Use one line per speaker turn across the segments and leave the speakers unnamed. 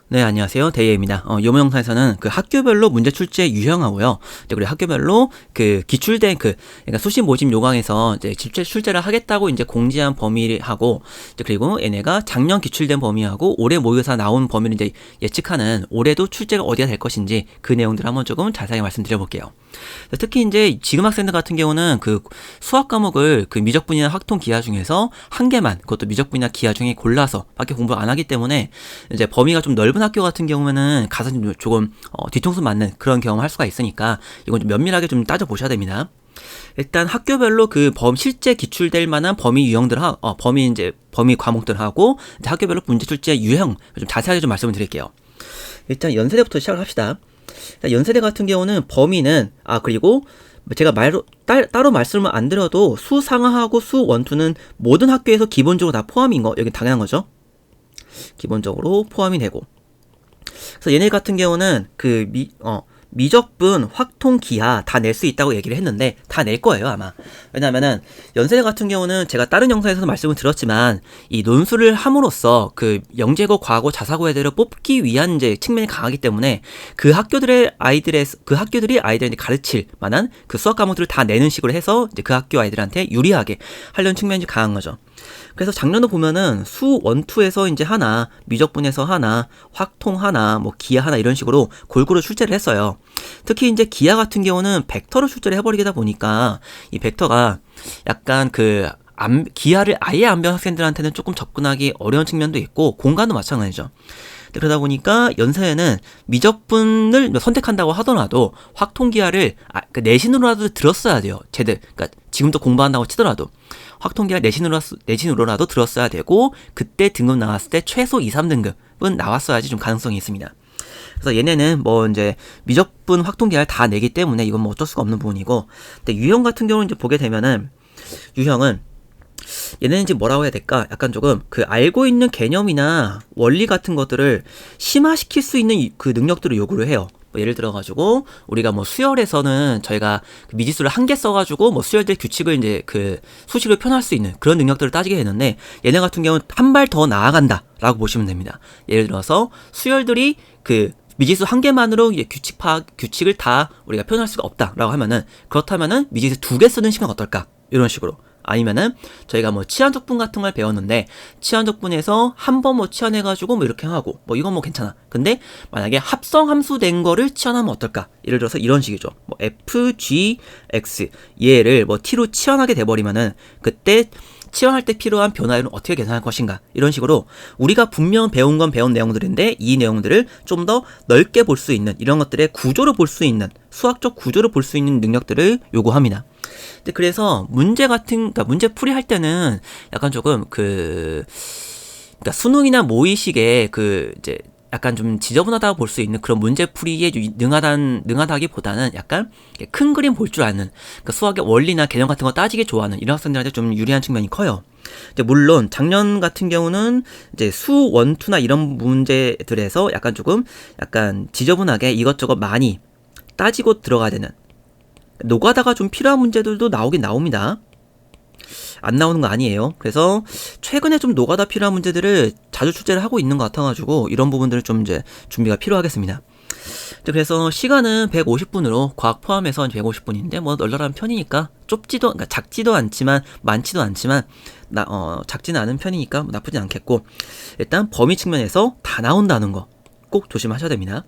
네, 안녕하세요. 데이입니다. 요번 영상에서는 그 학교별로 문제 출제 유형하고요. 그리고 학교별로 그 기출된 그러니까 수시 모집 요강에서 이제 출제를 하겠다고 이제 공지한 범위하고, 그리고 얘네가 작년 기출된 범위하고 올해 모의고사 나온 범위를 이제 예측하는 올해도 출제가 어디가 될 것인지 그 내용들을 한번 조금 자세하게 말씀드려볼게요. 특히 이제 지금 학생들 같은 경우는 그 수학 과목을 그 미적분이나 확통 기하 중에서 한 개만, 그것도 미적분이나 기하 중에 골라서 밖에 공부를 안 하기 때문에 이제 범위가 좀 넓은 학교 같은 경우에는 가서 조금 뒤통수 맞는 그런 경험을 할 수가 있으니까 이건 좀 면밀하게 좀 따져보셔야 됩니다. 일단 학교별로 그 실제 기출될 만한 범위 유형들 범위 과목들하고 이제 학교별로 문제 출제 유형 좀 자세하게 좀 말씀을 드릴게요. 일단 연세대부터 시작을 합시다. 연세대 같은 경우는 범위는 그리고 제가 따로 말씀을 안 드려도 수상하하고 수원투는 모든 학교에서 기본적으로 다 포함인 거 여기 당연한 거죠. 기본적으로 포함이 되고, 그래서 얘네 같은 경우는 그 미적분, 확통, 기하 다 낼 수 있다고 얘기를 했는데 다 낼 거예요 아마. 왜냐면은 연세대 같은 경우는 제가 다른 영상에서도 말씀을 드렸지만 이 논술을 함으로써 그 영재고, 과고, 자사고 애들을 뽑기 위한 이제 측면이 강하기 때문에 그 학교들이 아이들한테 가르칠 만한 그 수학 과목들을 다 내는 식으로 해서 이제 그 학교 아이들한테 유리하게 하려는 측면이 강한 거죠. 그래서 작년도 보면은 수 원투에서 이제 하나, 미적분에서 하나, 확통 하나, 뭐 기하 하나 이런 식으로 골고루 출제를 했어요. 특히 이제 기하 같은 경우는 벡터로 출제를 해버리다 보니까 이 벡터가 약간 기하를 아예 안 배운 학생들한테는 조금 접근하기 어려운 측면도 있고 공간도 마찬가지죠. 그러다 보니까 연세에는 미적분을 선택한다고 하더라도 확통기하를 내신으로라도 들었어야 돼요. 그러니까 지금도 공부한다고 치더라도 확통기하 내신으로라도 들었어야 되고, 그때 등급 나왔을 때 최소 2, 3등급은 나왔어야지 좀 가능성이 있습니다. 그래서 얘네는 뭐 이제 미적분, 확통기하를 다 내기 때문에 이건 뭐 어쩔 수가 없는 부분이고, 근데 유형 같은 경우는 이제 보게 되면은 유형은 얘네는 이제 뭐라고 해야 될까? 약간 조금 그 알고 있는 개념이나 원리 같은 것들을 심화시킬 수 있는 그 능력들을 요구를 해요. 뭐 예를 들어가지고 우리가 뭐 수열에서는 저희가 그 미지수를 한 개 써가지고 뭐 수열될 규칙을 이제 그 수식을 표현할 수 있는 그런 능력들을 따지게 되는데, 얘네 같은 경우는 한 발 더 나아간다라고 보시면 됩니다. 예를 들어서 수열들이 그 미지수 한 개만으로 규칙을 다 우리가 표현할 수가 없다라고 하면은, 그렇다면은 미지수 두 개 쓰는 시간 어떨까? 이런 식으로. 아니면은 저희가 뭐 치환적분 같은 걸 배웠는데 치환적분에서 한 번 뭐 치환해가지고 뭐 이렇게 하고 뭐 이건 뭐 괜찮아. 근데 만약에 합성함수 된 거를 치환하면 어떨까? 예를 들어서 이런 식이죠. 뭐 f, g, x 얘를 뭐 t로 치환하게 돼버리면은 그때 치환할 때 필요한 변화율은 어떻게 계산할 것인가, 이런 식으로 우리가 분명 배운 내용들인데 이 내용들을 좀 더 넓게 볼 수 있는, 이런 것들의 구조를 볼 수 있는, 수학적 구조를 볼 수 있는 능력들을 요구합니다. 근데 그래서 그러니까 문제 풀이 할 때는 약간 조금 그러니까 수능이나 모의식에 이제 약간 좀 지저분하다고 볼 수 있는 그런 문제풀이에 능하다기보다는 약간 큰 그림 볼 줄 아는, 그러니까 수학의 원리나 개념 같은 거 따지기 좋아하는 이런 학생들한테 좀 유리한 측면이 커요. 이제 물론 작년 같은 경우는 이제 수 원투나 이런 문제들에서 약간 지저분하게 이것저것 많이 따지고 들어가야 되는, 노가다가 좀 필요한 문제들도 나오긴 나옵니다. 안 나오는 거 아니에요. 그래서 최근에 좀 노가다 필요한 문제들을 자주 출제를 하고 있는 것 같아가지고 이런 부분들을 좀 이제 준비가 필요하겠습니다. 그래서 시간은 150분으로 과학 포함해서 150분인데 뭐 널널한 편이니까 그러니까 작지도 않지만 많지도 않지만 작지는 않은 편이니까 뭐 나쁘진 않겠고, 일단 범위 측면에서 다 나온다는 거 꼭 조심하셔야 됩니다.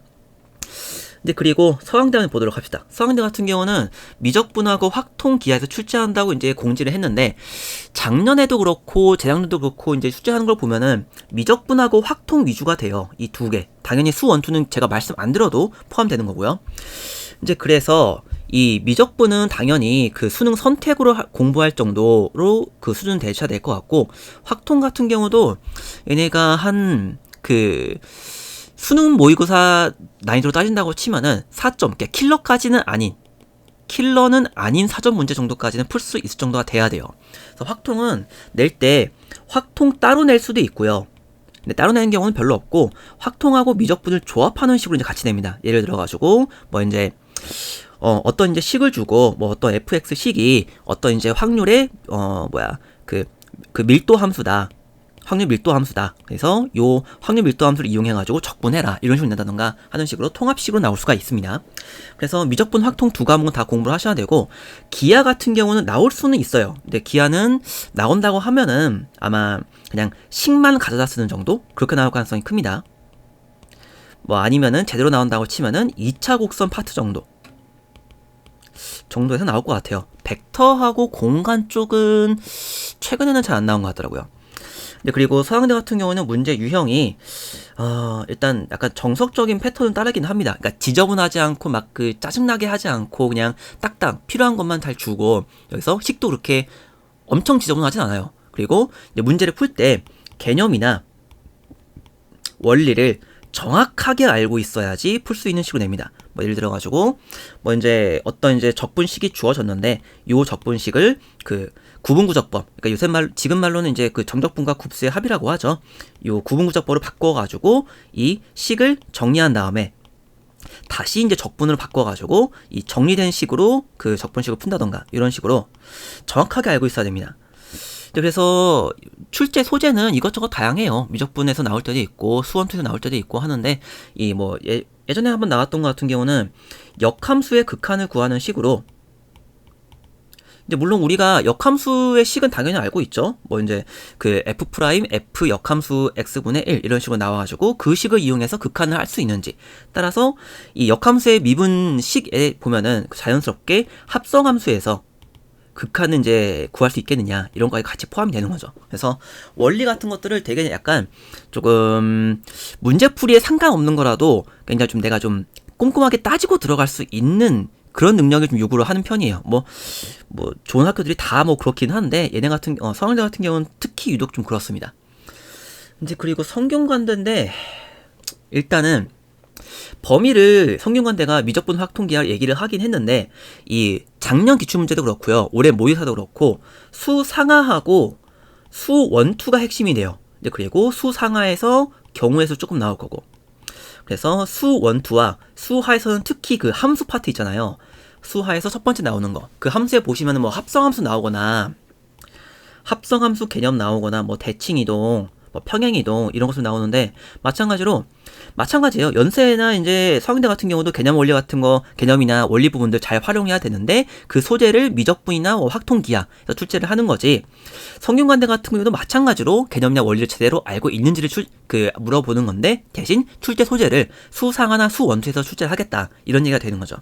이제 그리고 서강대 한번 보도록 합시다. 서강대 같은 경우는 미적분하고 확통 기하에서 출제한다고 이제 공지를 했는데, 작년에도 그렇고 재작년도 그렇고 이제 출제하는 걸 보면은 미적분하고 확통 위주가 돼요. 이 두 개. 당연히 수원투는 제가 말씀 안 드려도 포함되는 거고요. 이제 그래서 이 미적분은 당연히 그 수능 선택으로 공부할 정도로 그 수준 대셔야 될 것 같고, 확통 같은 경우도 얘네가 수능 모의고사 난이도로 따진다고 치면은 4점, 킬러는 아닌 사전 문제 정도까지는 풀 수 있을 정도가 돼야 돼요. 그래서 확통은 낼 때 확통 따로 낼 수도 있고요. 근데 따로 내는 경우는 별로 없고, 확통하고 미적분을 조합하는 식으로 이제 같이 냅니다. 예를 들어가지고 뭐 이제 어떤 이제 식을 주고 뭐 어떤 fx 식이 어떤 이제 확률의 그 밀도 함수다. 확률 밀도 함수다. 그래서 요 확률 밀도 함수를 이용해가지고 적분해라. 이런 식으로 낸다던가 하는 식으로 통합식으로 나올 수가 있습니다. 그래서 미적분 확통 두 과목은 다 공부를 하셔야 되고, 기하 같은 경우는 나올 수는 있어요. 근데 기하는 나온다고 하면은 아마 그냥 식만 가져다 쓰는 정도? 그렇게 나올 가능성이 큽니다. 뭐 아니면은 제대로 나온다고 치면은 2차 곡선 파트 정도에서 나올 것 같아요. 벡터하고 공간 쪽은 최근에는 잘 안 나온 것 같더라고요. 근데 그리고 서강대 같은 경우는 문제 유형이 일단 약간 정석적인 패턴을 따르긴 합니다. 그러니까 지저분하지 않고 막 그 짜증나게 하지 않고 그냥 딱딱 필요한 것만 잘 주고, 여기서 식도 그렇게 엄청 지저분하진 않아요. 그리고 이제 문제를 풀 때 개념이나 원리를 정확하게 알고 있어야지 풀 수 있는 식으로 냅니다. 뭐 예를 들어가지고 뭐 이제 어떤 이제 적분식이 주어졌는데, 요 적분식을 그 구분구적법, 그러니까 요새 지금 말로는 이제 그 정적분과 굽수의 합이라고 하죠. 요 구분구적법을 바꿔가지고 이 식을 정리한 다음에 다시 이제 적분으로 바꿔가지고 이 정리된 식으로 그 적분식을 푼다던가 이런 식으로 정확하게 알고 있어야 됩니다. 그래서 출제 소재는 이것저것 다양해요. 미적분에서 나올 때도 있고 수원투에서 나올 때도 있고 하는데, 이 뭐 예전에 한번 나왔던 것 같은 경우는 역함수의 극한을 구하는 식으로, 근데 물론 우리가 역함수의 식은 당연히 알고 있죠. 뭐 이제 그 f 프라임 f 역함수 x분의 1 이런 식으로 나와가지고 그 식을 이용해서 극한을 할 수 있는지 따라서 이 역함수의 미분식에 보면은 자연스럽게 합성함수에서 극한은 이제 구할 수 있겠느냐 이런 거에 같이 포함이 되는 거죠. 그래서 원리 같은 것들을 되게 약간 조금 문제풀이에 상관없는 거라도 굉장히 좀 내가 좀 꼼꼼하게 따지고 들어갈 수 있는 그런 능력을 좀 요구를 하는 편이에요. 뭐 좋은 학교들이 다 뭐 그렇긴 한데, 얘네 같은 서강대 같은 경우는 특히 유독 좀 그렇습니다. 이제 그리고 성균관대인데, 일단은 범위를 성균관대가 미적분 확통기하를 얘기를 하긴 했는데, 이 작년 기출문제도 그렇고요, 올해 모의사도 그렇고 수상하하고 수원투가 핵심이 돼요. 이제 그리고 수상하에서 경우의 수 조금 나올 거고, 그래서 수원투와 수하에서는 특히 그 함수 파트 있잖아요. 수하에서 첫 번째 나오는 거, 그 함수에 보시면은 뭐 합성함수 나오거나 합성함수 개념 나오거나 뭐 대칭이동, 뭐 평행이동 이런 것도 나오는데, 마찬가지예요. 연세나 이제 서강대 같은 경우도 개념 원리 같은 거, 개념이나 원리 부분들 잘 활용해야 되는데, 그 소재를 미적분이나 뭐 확통기하에서 출제를 하는 거지. 성균관대 같은 경우도 마찬가지로 개념이나 원리를 제대로 알고 있는지를 물어보는 건데, 대신 출제 소재를 수상하나 수원투에서 출제를 하겠다 이런 얘기가 되는 거죠.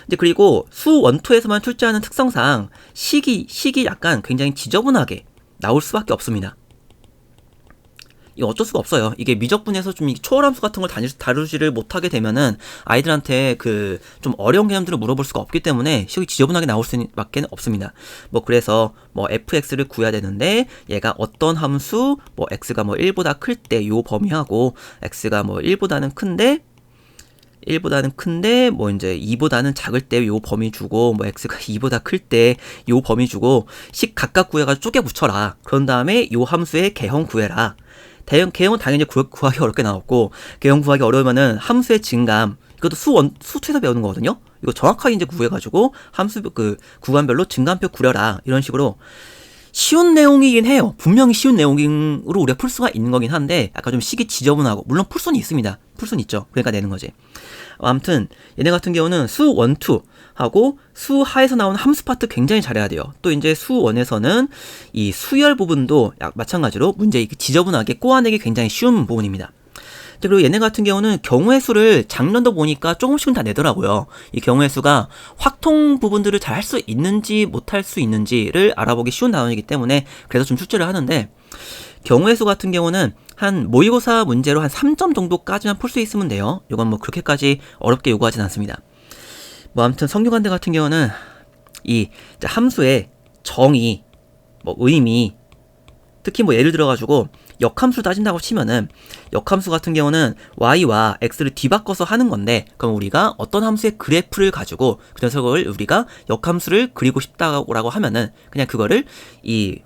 근데 그리고 수원투에서만 출제하는 특성상 식이 약간 굉장히 지저분하게 나올 수밖에 없습니다. 이거 어쩔 수가 없어요. 이게 미적분에서 좀 초월함수 같은 걸 다루지를 못하게 되면은 아이들한테 그 좀 어려운 개념들을 물어볼 수가 없기 때문에 식이 지저분하게 나올 수밖에 없습니다. 뭐 그래서 뭐 fx를 구해야 되는데, 얘가 어떤 함수 뭐 x가 뭐 1보다 클 때 요 범위하고, x가 뭐 1보다는 큰데 뭐 이제 2보다는 작을 때 요 범위 주고, 뭐 x가 2보다 클 때 요 범위 주고, 식 각각 구해가지고 쪼개 붙여라. 그런 다음에 요 함수의 개형 구해라. 개형은 당연히 구하기 어렵게 나왔고, 개형 구하기 어려우면은 함수의 증감, 이것도 수투에서 배우는 거거든요. 이거 정확하게 이제 구해가지고 함수 그 구간별로 증감표 구려라 이런 식으로 쉬운 내용이긴 해요. 분명히 쉬운 내용으로 우리가 풀 수가 있는 거긴 한데, 약간 좀 식이 지저분하고, 물론 풀 수는 있습니다. 풀 수는 있죠. 그러니까 내는 거지. 아무튼 얘네 같은 경우는 수원투 하고 수하에서 나오는 함수 파트 굉장히 잘해야 돼요. 또 이제 수원에서는 이 수열 부분도 마찬가지로 문제 지저분하게 꼬아내기 굉장히 쉬운 부분입니다. 그리고 얘네 같은 경우는 경우의 수를 작년도 보니까 조금씩은 다 내더라고요. 이 경우의 수가 확통 부분들을 잘 할 수 있는지 못할 수 있는지를 알아보기 쉬운 단원이기 때문에 그래서 좀 출제를 하는데, 경우의 수 같은 경우는 한 모의고사 문제로 한 3점 정도까지만 풀 수 있으면 돼요. 이건 뭐 그렇게까지 어렵게 요구하진 않습니다. 뭐 아무튼 성균관대 같은 경우는 이 함수의 정의, 뭐 의미, 특히 뭐 예를 들어가지고 역함수 따진다고 치면은, 역함수 같은 경우는 y와 x를 뒤바꿔서 하는 건데, 그럼 우리가 어떤 함수의 그래프를 가지고 그 녀석을 우리가 역함수를 그리고 싶다고 하면은 그냥 그거를 이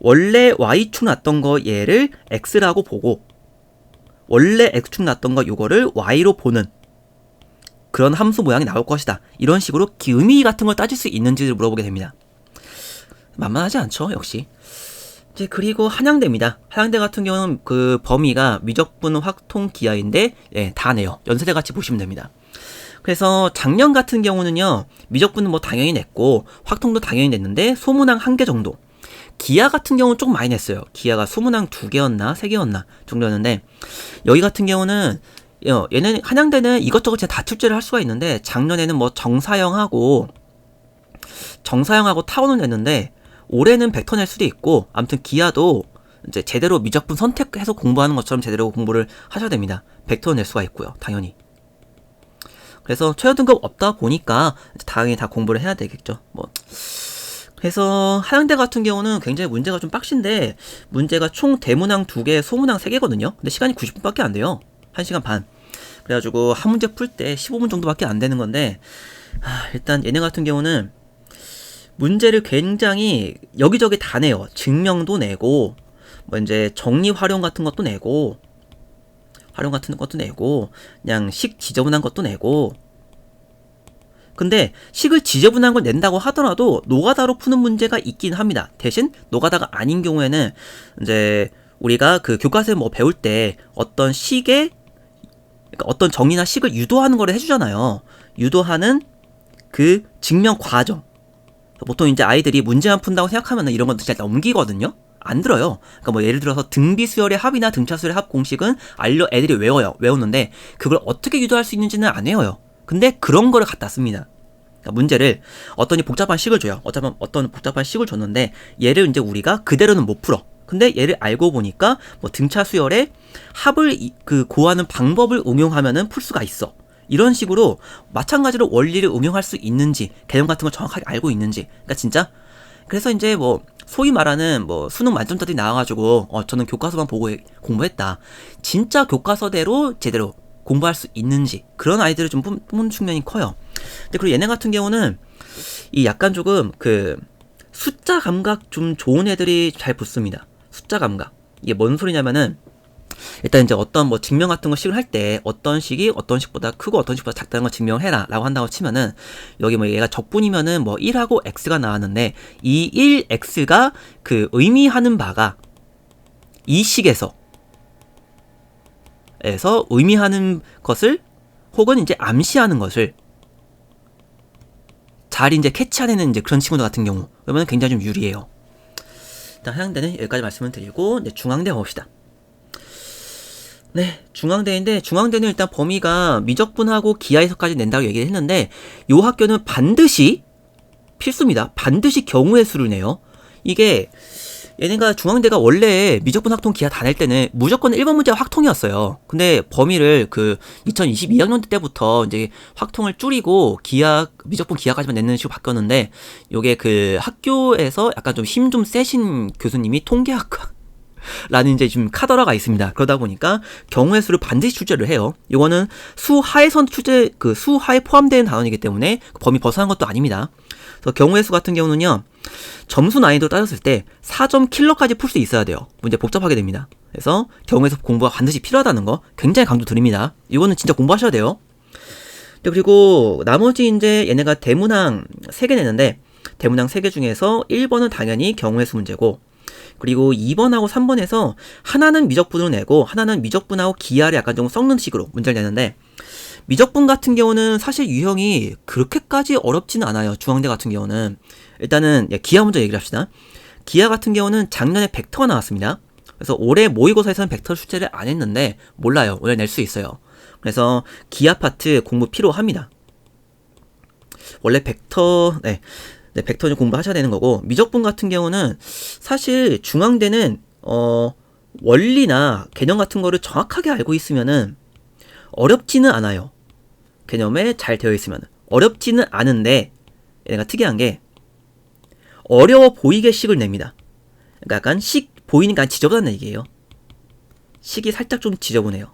원래 y축 났던 거 얘를 x라고 보고, 원래 x축 났던 거 요거를 y로 보는 그런 함수 모양이 나올 것이다. 이런 식으로 의미 같은 걸 따질 수 있는지를 물어보게 됩니다. 만만하지 않죠, 역시. 이제 그리고 한양대입니다. 한양대 같은 경우는 그 범위가 미적분, 확통, 기하인데 예, 다네요. 연세대 같이 보시면 됩니다. 그래서 작년 같은 경우는요, 미적분은 뭐 당연히 냈고 확통도 당연히 냈는데 소문항 1개 정도. 기하 같은 경우는 조금 많이 냈어요. 기하가 소문항 2개였나 3개였나 정도였는데, 여기 같은 경우는 얘는 한양대는 이것저것 진짜 다 출제를 할 수가 있는데, 작년에는 뭐 정사형하고 타원을 냈는데 올해는 벡터 낼 수도 있고, 아무튼 기하도 이제 제대로 미적분 선택해서 공부하는 것처럼 제대로 공부를 하셔야 됩니다. 벡터 낼 수가 있고요, 당연히. 그래서 최저 등급 없다 보니까 당연히 다 공부를 해야 되겠죠. 뭐 그래서 한양대 같은 경우는 굉장히 문제가 좀 빡신데, 문제가 총 대문항 2개, 소문항 3개거든요. 근데 시간이 90분밖에 안 돼요. 1시간 반. 그래가지고 한 문제 풀 때 15분 정도밖에 안 되는 건데, 일단 얘네 같은 경우는 문제를 굉장히 여기저기 다 내요. 증명도 내고, 뭐 이제 정리 활용 같은 것도 내고, 그냥 식 지저분한 것도 내고. 근데 식을 지저분한 걸 낸다고 하더라도 노가다로 푸는 문제가 있긴 합니다. 대신 노가다가 아닌 경우에는 이제 우리가 그 교과서에 뭐 배울 때 어떤 식의, 그러니까 어떤 정의나 식을 유도하는 거를 해주잖아요. 유도하는 그 증명 과정. 보통 이제 아이들이 문제만 푼다고 생각하면 이런 건 진짜 넘기거든요. 안 들어요. 그러니까 뭐 예를 들어서 등비수열의 합이나 등차수열의 합 공식은 애들이 외우는데 그걸 어떻게 유도할 수 있는지는 안 외워요. 근데 그런 거를 갖다 씁니다. 그러니까 문제를 어떤 복잡한 식을 줘요. 어떤 복잡한 식을 줬는데 얘를 이제 우리가 그대로는 못 풀어. 근데 얘를 알고 보니까 뭐 등차수열의 합을 고하는 방법을 응용하면은 풀 수가 있어. 이런 식으로 마찬가지로 원리를 응용할 수 있는지, 개념 같은 걸 정확하게 알고 있는지. 그러니까 진짜 그래서 이제 뭐 소위 말하는 뭐 수능 만점자들이 나와가지고 저는 교과서만 보고 공부했다. 진짜 교과서대로 제대로 공부할 수 있는지, 그런 아이들을 좀 뽑는 측면이 커요. 근데 그리고 얘네 같은 경우는 이 약간 조금 그 숫자 감각 좀 좋은 애들이 잘 붙습니다. 숫자 감각. 이게 뭔 소리냐면은, 일단 이제 어떤 뭐 증명 같은 거 식을 할 때 어떤 식이 어떤 식보다 크고 어떤 식보다 작다는 걸 증명해라 라고 한다고 치면은, 여기 뭐 얘가 적분이면은 뭐 1하고 x가 나왔는데 이 1x가 그 의미하는 바가 이 식에서 의미하는 것을, 혹은 이제 암시하는 것을 잘 이제 캐치하는 이제 그런 친구들 같은 경우, 그러면 굉장히 좀 유리해요. 일단 한양대는 여기까지 말씀을 드리고, 이제 중앙대 봅시다. 네, 중앙대인데, 중앙대는 일단 범위가 미적분하고 기하에서까지 낸다고 얘기를 했는데, 요 학교는 반드시 필수입니다. 반드시 경우의 수를 내요. 이게 얘네가 중앙대가 원래 미적분, 확통, 기하 다 낼 때는 무조건 1번 문제가 확통이었어요. 근데 범위를 그 2022학년 때부터 이제 확통을 줄이고 미적분, 기하까지만 내는 식으로 바뀌었는데, 요게 그 학교에서 약간 좀 힘 좀 세신 교수님이 통계학과 라는 이제 좀 카더라가 있습니다. 그러다 보니까 경우의 수를 반드시 출제를 해요. 이거는 수하에선 수하에 포함되는 단원이기 때문에 범위 벗어난 것도 아닙니다. 그래서 경우의 수 같은 경우는요, 점수 난이도 따졌을 때 4점 킬러까지 풀 수 있어야 돼요. 문제 복잡하게 됩니다. 그래서 경우의 수 공부가 반드시 필요하다는 거 굉장히 강조 드립니다. 이거는 진짜 공부하셔야 돼요. 그리고 나머지 이제 얘네가 대문항 3개 내는데, 대문항 3개 중에서 1번은 당연히 경우의 수 문제고, 그리고 2번하고 3번에서 하나는 미적분으로 내고 하나는 미적분하고 기하를 약간 좀 섞는 식으로 문제를 내는데, 미적분 같은 경우는 사실 유형이 그렇게까지 어렵지는 않아요. 중앙대 같은 경우는. 일단은 기하 먼저 얘기를 합시다. 기하 같은 경우는 작년에 벡터가 나왔습니다. 그래서 올해 모의고사에서는 벡터 출제를 안 했는데 몰라요. 올해 낼 수 있어요. 그래서 기하 파트 공부 필요합니다. 원래 벡터 벡터 좀 공부하셔야 되는 거고, 미적분 같은 경우는 사실 중앙대는 원리나 개념 같은 거를 정확하게 알고 있으면은 어렵지는 않아요. 개념에 잘 되어 있으면 어렵지는 않은데, 얘가 특이한 게 어려워 보이게 식을 냅니다. 그러니까 약간 식 보이니까 지저분한 얘기예요. 식이 살짝 좀 지저분해요.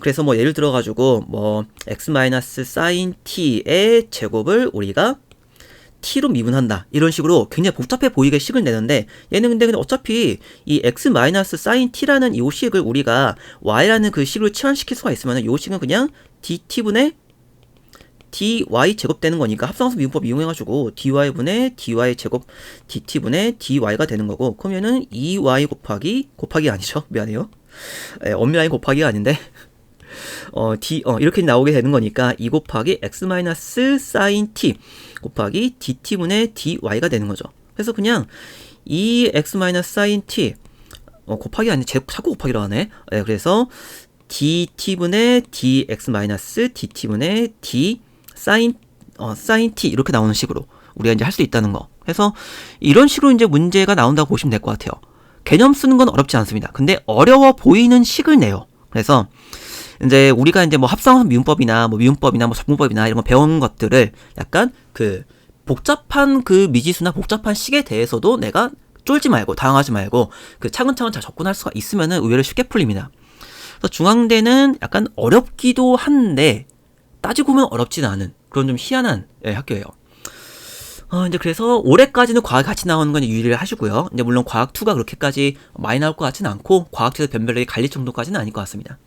그래서 뭐 예를 들어가지고 뭐 x-sin t의 제곱을 우리가 t로 미분한다, 이런 식으로 굉장히 복잡해 보이게 식을 내는데, 얘는 근데 어차피 이 x-sin t라는 이 식을 우리가 y라는 그 식으로 치환시킬 수가 있으면 이 식은 그냥 dt분의 dy 제곱 되는 거니까 합성함수 미분법 이용해가지고 dy분의 dy 제곱 dt분의 dy가 되는 거고, 그러면은 2y 곱하기 아니죠, 미안해요, 엄밀하게 곱하기가 아닌데 이렇게 나오게 되는 거니까 2 곱하기 x 마이너스 sin t 곱하기 dt분의 dy가 되는 거죠. 그래서 그냥 2x 마이너스 sin t 곱하기 아니 자꾸 곱하기로 하네. 그래서 dt분의 dx 마이너스 dt분의 d sin t 이렇게 나오는 식으로 우리가 이제 할 수 있다는 거. 그래서 이런 식으로 이제 문제가 나온다고 보시면 될 것 같아요. 개념 쓰는 건 어렵지 않습니다. 근데 어려워 보이는 식을 내요. 그래서 이제 우리가 이제 뭐 합성함수 미분법이나 뭐 미분법이나 뭐 적분법이나 이런 거 배운 것들을 약간 그 복잡한 그 미지수나 복잡한 식에 대해서도 내가 쫄지 말고 당황하지 말고 그 차근차근 잘 접근할 수가 있으면은 의외로 쉽게 풀립니다. 그래서 중앙대는 약간 어렵기도 한데 따지고 보면 어렵지는 않은 그런 좀 희한한 학교예요. 이제 그래서 올해까지는 과학 같이 나오는 건 유의를 하시고요. 이제 물론 과학 2가 그렇게까지 많이 나올 것 같지는 않고 과학에서 변별력이 갈릴 정도까지는 아닐 것 같습니다.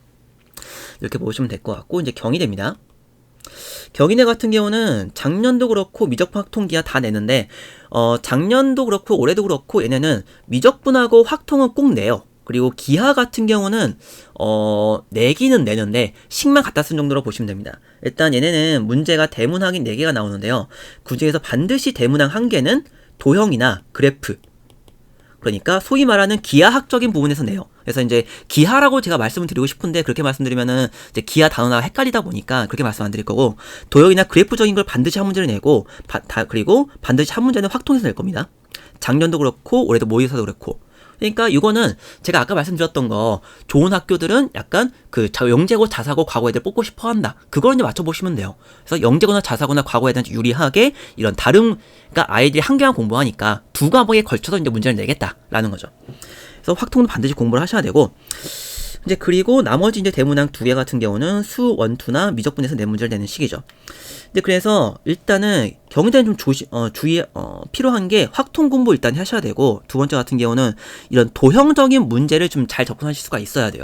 이렇게 보시면 될 것 같고, 이제 경희대입니다. 경희대 같은 경우는 작년도 그렇고 미적분학통기하 다 내는데 작년도 그렇고 올해도 그렇고 얘네는 미적분하고 확통은 꼭 내요. 그리고 기하 같은 경우는 내기는 내는데 식만 갖다 쓴 정도로 보시면 됩니다. 일단 얘네는 문제가 대문항인 4개가 나오는데요. 그 중에서 반드시 대문항 1개는 도형이나 그래프, 그러니까 소위 말하는 기하학적인 부분에서 내요. 그래서 이제 기하라고 제가 말씀을 드리고 싶은데 그렇게 말씀드리면은 이제 기하 단어가 헷갈리다 보니까 그렇게 말씀 안 드릴 거고, 도형이나 그래프적인 걸 반드시 한 문제를 내고 그리고 반드시 한 문제는 확통해서 낼 겁니다. 작년도 그렇고 올해도 모의고사도 그렇고. 그러니까 이거는 제가 아까 말씀드렸던 거, 좋은 학교들은 약간 그 영재고 자사고 과거 애들 뽑고 싶어 한다. 그걸 이제 맞춰보시면 돼요. 그래서 영재거나 자사고나 과거 애들한테 유리하게 이런 다른, 그러니까 아이들이 한 개만 공부하니까 2과목에 걸쳐서 이제 문제를 내겠다라는 거죠. 그래서 확통은 반드시 공부를 하셔야 되고, 이제 그리고 나머지 이제 대문항 2개 같은 경우는 수, 원, 투나 미적분에서 내 문제를 내는 식이죠. 근데 그래서 일단은 경희대는 좀 필요한 게 확통 공부 일단 하셔야 되고, 두 번째 같은 경우는 이런 도형적인 문제를 좀 잘 접근하실 수가 있어야 돼요.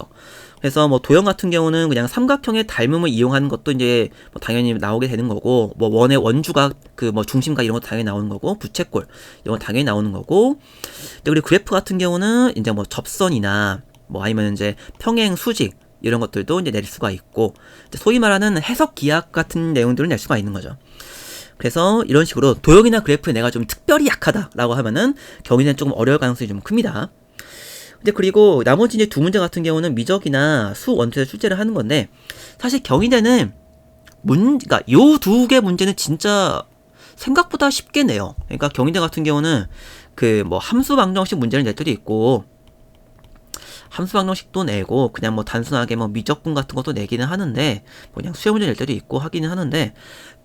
그래서 뭐 도형 같은 경우는 그냥 삼각형의 닮음을 이용하는 것도 이제 뭐 당연히 나오게 되는 거고, 뭐 원의 원주각 그 뭐 중심각 이런 것도 당연히 나오는 거고, 부채꼴 이런 건 당연히 나오는 거고, 그리고 그래프 같은 경우는 이제 뭐 접선이나 뭐 아니면 이제 평행 수직 이런 것들도 이제 낼 수가 있고, 소위 말하는 해석 기하학 같은 내용들을 낼 수가 있는 거죠. 그래서 이런 식으로 도형이나 그래프에 내가 좀 특별히 약하다라고 하면은 경희대는 조금 어려울 가능성이 좀 큽니다. 근데 그리고 나머지 이제 2문제 같은 경우는 미적이나 수, 원투에서 출제를 하는 건데, 사실 경희대는 그러니까 요 2개 문제는 진짜 생각보다 쉽게 내요. 그러니까 경희대 같은 경우는 그 뭐 함수 방정식 문제를 낼 때도 있고, 함수 방정식도 내고 그냥 뭐 단순하게 뭐 미적분 같은 것도 내기는 하는데, 뭐 그냥 수행 문제 낼 때도 있고 하기는 하는데,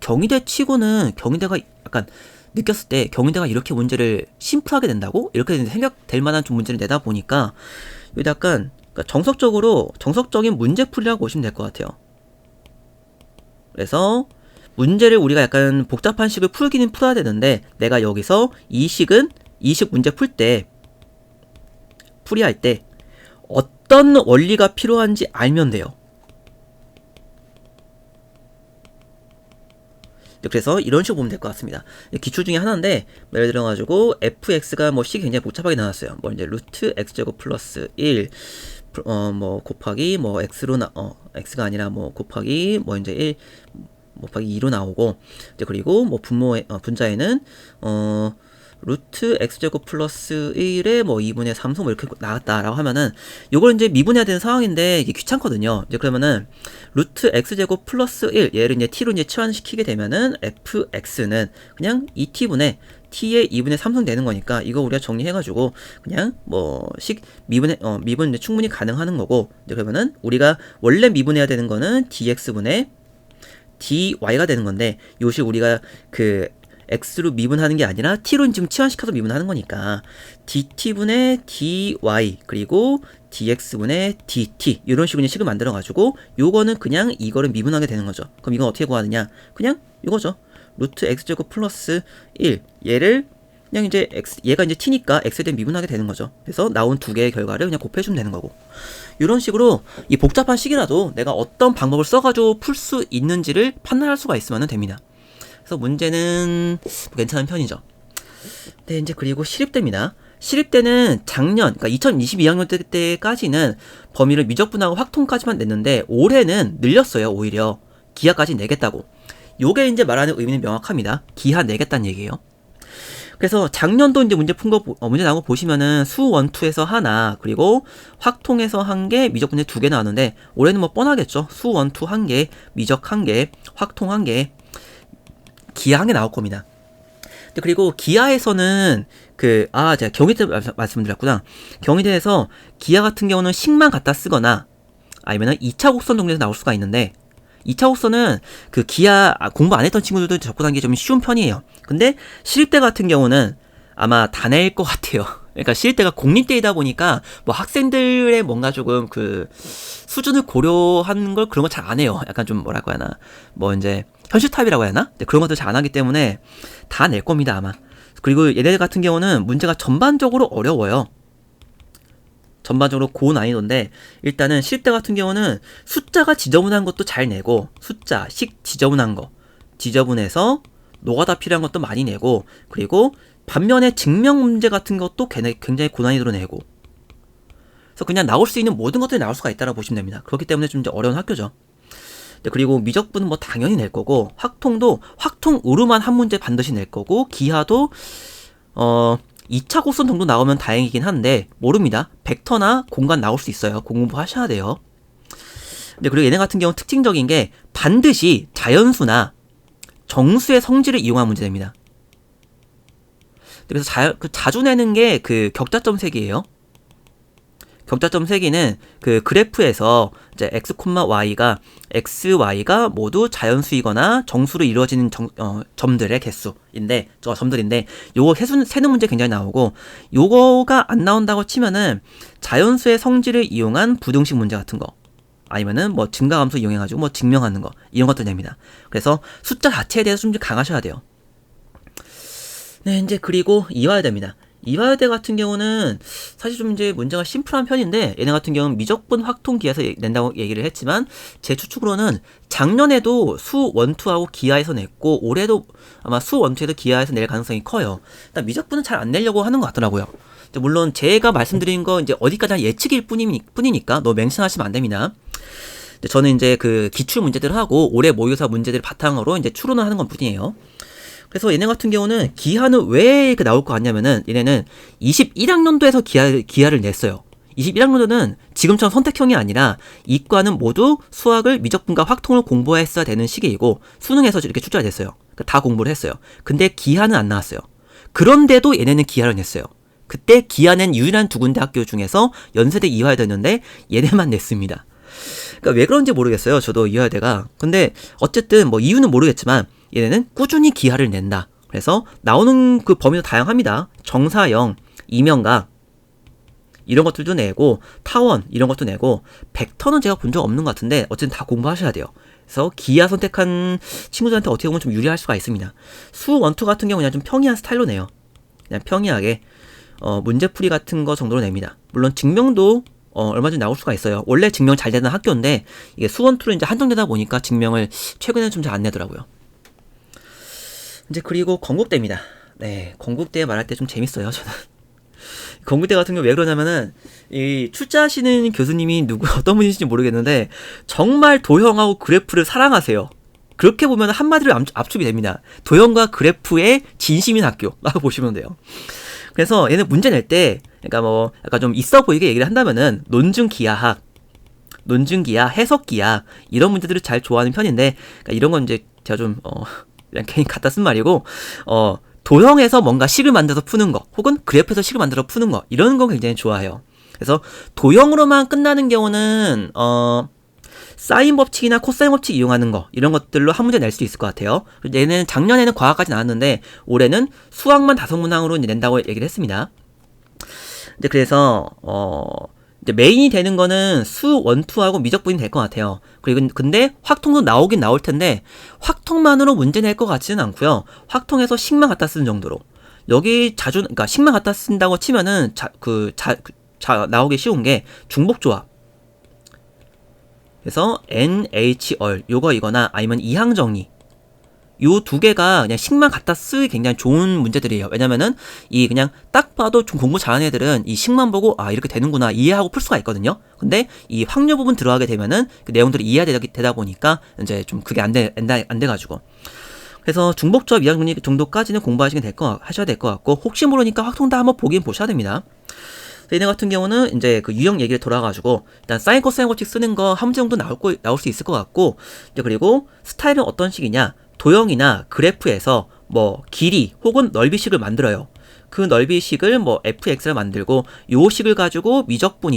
경희대 치고는 경희대가 약간 느꼈을 때 경희대가 이렇게 문제를 심플하게 낸다고? 이렇게 생각될 만한 좀 문제를 내다 보니까 이게 약간 그러니까 정석적인 문제풀이라고 보시면 될 것 같아요. 그래서 문제를 우리가 약간 복잡한 식을 풀기는 풀어야 되는데, 내가 여기서 이 식 문제 풀이할 때 어떤 원리가 필요한지 알면 돼요. 그래서 이런 식으로 보면 될 것 같습니다. 기출 중에 하나인데, 예를 들어가지고 fx가 뭐 식이 굉장히 복잡하게 나왔어요. 뭐 이제 루트 x제곱 플러스 1 뭐 곱하기 뭐 x로 x가 아니라 뭐 곱하기 뭐 이제 1 곱하기 2로 나오고, 이제 그리고 뭐 분자에는 루트 x제곱 플러스 1에 뭐 2분의 3소 뭐 이렇게 나왔다라고 하면은, 요걸 이제 미분해야 되는 상황인데 이게 귀찮거든요. 이제 그러면은 루트 x제곱 플러스 1 얘를 이제 t로 이제 치환시키게 되면은 fx는 그냥 2t분의 t의 2분의 3승 되는 거니까, 이거 우리가 정리해가지고 그냥 뭐 미분 이제 충분히 가능하는 거고, 이제 그러면은 우리가 원래 미분해야 되는 거는 dx분의 dy가 되는 건데, 요시 우리가 그 x로 미분하는 게 아니라 t로 지금 치환시켜서 미분하는 거니까 dt분의 dy 그리고 dx분의 dt 이런 식으로 식을 만들어 가지고 요거는 그냥 이거를 미분하게 되는 거죠. 그럼 이건 어떻게 구하느냐? 그냥 이거죠. 루트 x제곱 플러스 1 얘를 그냥 이제 얘가 이제 t니까 x에 대해 미분하게 되는 거죠. 그래서 나온 두 개의 결과를 그냥 곱해주면 되는 거고, 이런 식으로 이 복잡한 식이라도 내가 어떤 방법을 써가지고 풀 수 있는지를 판단할 수가 있으면 됩니다. 그래서 문제는 괜찮은 편이죠. 네, 이제 그리고 시립대입니다. 시립대는 작년, 그러니까 2022학년 때까지는 범위를 미적분하고 확통까지만 냈는데 올해는 늘렸어요. 오히려 기하까지 내겠다고. 요게 이제 말하는 의미는 명확합니다. 기하 내겠다는 얘기예요. 그래서 작년도 이제 문제 나온 거 보시면은 수 1, 2에서 하나, 그리고 확통에서 한 개, 미적분에 두 개 나왔는데 올해는 뭐 뻔하겠죠. 수 1, 2 한 개, 미적 한 개, 확통 한 개, 기하 한 개 나올 겁니다. 그리고 기하에서는 제가 경희대 말씀드렸구나. 경희대에서 기하 같은 경우는 식만 갖다 쓰거나 아니면은 2차 곡선 정도에서 나올 수가 있는데, 2차 곡선은 기하 공부 안 했던 친구들도 접근하기 좀 쉬운 편이에요. 근데 시립대 같은 경우는 아마 다 낼 것 같아요. 그러니까 시립대가 공립대이다 보니까 뭐 학생들의 뭔가 조금 수준을 고려하는 걸 그런 거 잘 안 해요. 약간 좀 뭐랄까 하나, 뭐 이제 현실 타입이라고 해야 하나? 그런 것들 잘 안 하기 때문에 다 낼 겁니다, 아마. 그리고 얘네 같은 경우는 문제가 전반적으로 어려워요. 전반적으로 고난이도인데, 일단은 시립대 같은 경우는 숫자가 지저분한 것도 잘 내고, 숫자, 식 지저분한 거, 지저분해서 노가다 필요한 것도 많이 내고, 그리고 반면에 증명 문제 같은 것도 굉장히 고난이도로 내고, 그래서 그냥 나올 수 있는 모든 것들이 나올 수가 있다고 보시면 됩니다. 그렇기 때문에 좀 이제 어려운 학교죠. 그리고 미적분은 뭐 당연히 낼 거고, 확통도 확통으로만 한 문제 반드시 낼 거고, 기하도 2차 곡선 정도 나오면 다행이긴 한데 모릅니다. 벡터나 공간 나올 수 있어요. 공부 하셔야 돼요. 그리고 얘네 같은 경우는 특징적인 게 반드시 자연수나 정수의 성질을 이용한 문제입니다. 그래서 자주 내는 게 격자점 세기예요. 격자점 세기는 그래프에서 이제 x, x, y가 모두 자연수이거나 정수로 이루어지는 점들의 개수인데, 점들인데, 요거 세는 문제 굉장히 나오고, 요거가 안 나온다고 치면은 자연수의 성질을 이용한 부등식 문제 같은 거, 아니면은 뭐 증가함수 이용해가지고 뭐 증명하는 거, 이런 것들 냅니다. 그래서 숫자 자체에 대해서 좀 강하셔야 돼요. 네, 이제 그리고 이화여대입니다. 이화여대 같은 경우는 사실 좀 이제 문제가 심플한 편인데, 얘네 같은 경우는 미적분 확통 기하에서 낸다고 얘기를 했지만, 제 추측으로는 작년에도 수 1, 2하고 기하에서 냈고, 올해도 아마 수 1, 2에서 기하에서 낼 가능성이 커요. 일단 미적분은 잘 안 내려고 하는 것 같더라고요. 물론 제가 말씀드린 거 이제 어디까지나 예측일 뿐이니까 너무 맹신하시면 안 됩니다. 저는 이제 기출 문제들을 하고 올해 모의고사 문제들을 바탕으로 이제 추론을 하는 것 뿐이에요. 그래서 얘네 같은 경우는 기하는 왜 이렇게 나올 것 같냐면은, 얘네는 21학년도에서 기하를 냈어요. 21학년도는 지금처럼 선택형이 아니라 이과는 모두 수학을 미적분과 확통을 공부했어야 되는 시기이고, 수능에서 이렇게 출제가 됐어요. 그러니까 다 공부를 했어요. 근데 기하는 안 나왔어요. 그런데도 얘네는 기하를 냈어요. 그때 기하 낸 유일한 두 군데 학교 중에서 연세대 이화여대였는데 얘네만 냈습니다. 그러니까 왜 그런지 모르겠어요. 저도 이화여대가. 근데 어쨌든 뭐 이유는 모르겠지만 얘네는 꾸준히 기하를 낸다. 그래서 나오는 범위도 다양합니다. 정사형, 이명각 이런 것들도 내고, 타원 이런 것도 내고, 벡터는 제가 본 적 없는 것 같은데 어쨌든 다 공부하셔야 돼요. 그래서 기하 선택한 친구들한테 어떻게 보면 좀 유리할 수가 있습니다. 수 1, 2 같은 경우 그냥 좀 평이한 스타일로 내요. 그냥 평이하게 문제풀이 같은 거 정도로 냅니다. 물론 증명도 얼마든지 나올 수가 있어요. 원래 증명 잘 되는 학교인데 이게 수 1, 2로 이제 한정되다 보니까 증명을 최근에 좀 잘 안 내더라고요. 이제 그리고 건국대입니다. 네, 건국대 말할 때 좀 재밌어요, 저는. 건국대 같은 경우 왜 그러냐면은 이 출제하시는 교수님이 어떤 분이신지 모르겠는데 정말 도형하고 그래프를 사랑하세요. 그렇게 보면 한마디로 압축이 됩니다. 도형과 그래프의 진심인 학교라고 보시면 돼요. 그래서 얘는 문제 낼 때, 그러니까 뭐 약간 좀 있어 보이게 얘기를 한다면은 논증기하학, 논증기하, 해석기하 이런 문제들을 잘 좋아하는 편인데, 그러니까 이런 건 이제 제가 좀 그냥 괜히 갖다 쓴 말이고, 도형에서 뭔가 식을 만들어서 푸는 거, 혹은 그래프에서 식을 만들어 푸는 거, 이런 거 굉장히 좋아해요. 그래서 도형으로만 끝나는 경우는 사인 법칙이나 코사인 법칙 이용하는 거, 이런 것들로 한 문제 낼 수 있을 것 같아요. 얘는 작년에는 과학까지 나왔는데 올해는 수학만 5문항으로 낸다고 얘기를 했습니다. 이제 그래서 이제 메인이 되는 거는 수 1, 2하고 미적분이 될 것 같아요. 그리고 근데 확통도 나오긴 나올 텐데 확통만으로 문제 낼 것 같지는 않고요. 확통에서 식만 갖다 쓰는 정도로. 여기 자주, 그러니까 식만 갖다 쓴다고 치면은 나오기 쉬운 게 중복조합. 그래서 NH얼 요거 이거나 아니면 이항정리 요 두 개가 그냥 식만 갖다 쓰기 굉장히 좋은 문제들이에요. 왜냐면은 이 그냥 딱 봐도 좀 공부 잘하는 애들은 이 식만 보고 아 이렇게 되는구나 이해하고 풀 수가 있거든요. 근데 이 확률 부분 들어가게 되면은 그 내용들이 이해되다 보니까 이제 좀 그게 안 돼가지고 그래서 중복조합 이항정리 정도까지는 공부하시면 하셔야 될 것 같고 혹시 모르니까 확통 다 한번 보긴 보셔야 됩니다. 얘네 같은 경우는 이제 그 유형 얘기를 돌아가지고 일단 사인 코사인 법칙 쓰는 거 한 문제 정도 나올 수 있을 것 같고 이제 그리고 스타일은 어떤 식이냐 도형이나 그래프에서 뭐 길이 혹은 넓이식을 만들어요. 그 넓이식을 뭐 fx를 만들고 요 식을 가지고 미적분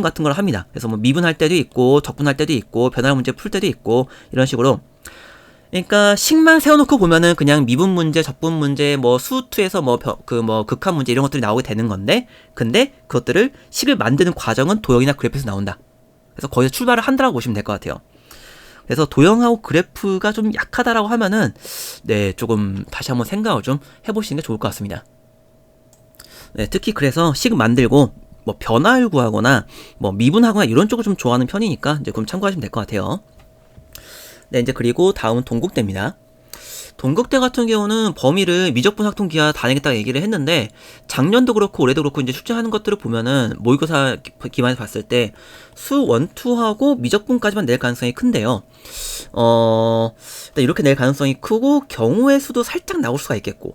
같은 걸 합니다. 그래서 뭐 미분할 때도 있고 적분할 때도 있고 변화할 문제 풀 때도 있고 이런 식으로 그러니까 식만 세워놓고 보면은 그냥 미분 문제, 적분 문제, 뭐 수투에서 극한 문제 이런 것들이 나오게 되는 건데, 근데 그것들을 식을 만드는 과정은 도형이나 그래프에서 나온다. 그래서 거기서 출발을 한다라고 보시면 될 것 같아요. 그래서 도형하고 그래프가 좀 약하다라고 하면은 네 조금 다시 한번 생각을 좀 해보시는 게 좋을 것 같습니다. 네, 특히 그래서 식 만들고 뭐 변화를 구하거나 뭐 미분하거나 이런 쪽을 좀 좋아하는 편이니까 이제 그럼 참고하시면 될 것 같아요. 네, 이제 그리고 다음은 동국대입니다. 동국대 같은 경우는 범위를 미적분 확통 기하 다 내겠다고 얘기를 했는데 작년도 그렇고 올해도 그렇고 이제 출제하는 것들을 보면은 모의고사 기반에서 봤을 때 수 1, 2하고 미적분까지만 낼 가능성이 큰데요. 일단 이렇게 낼 가능성이 크고 경우의 수도 살짝 나올 수가 있겠고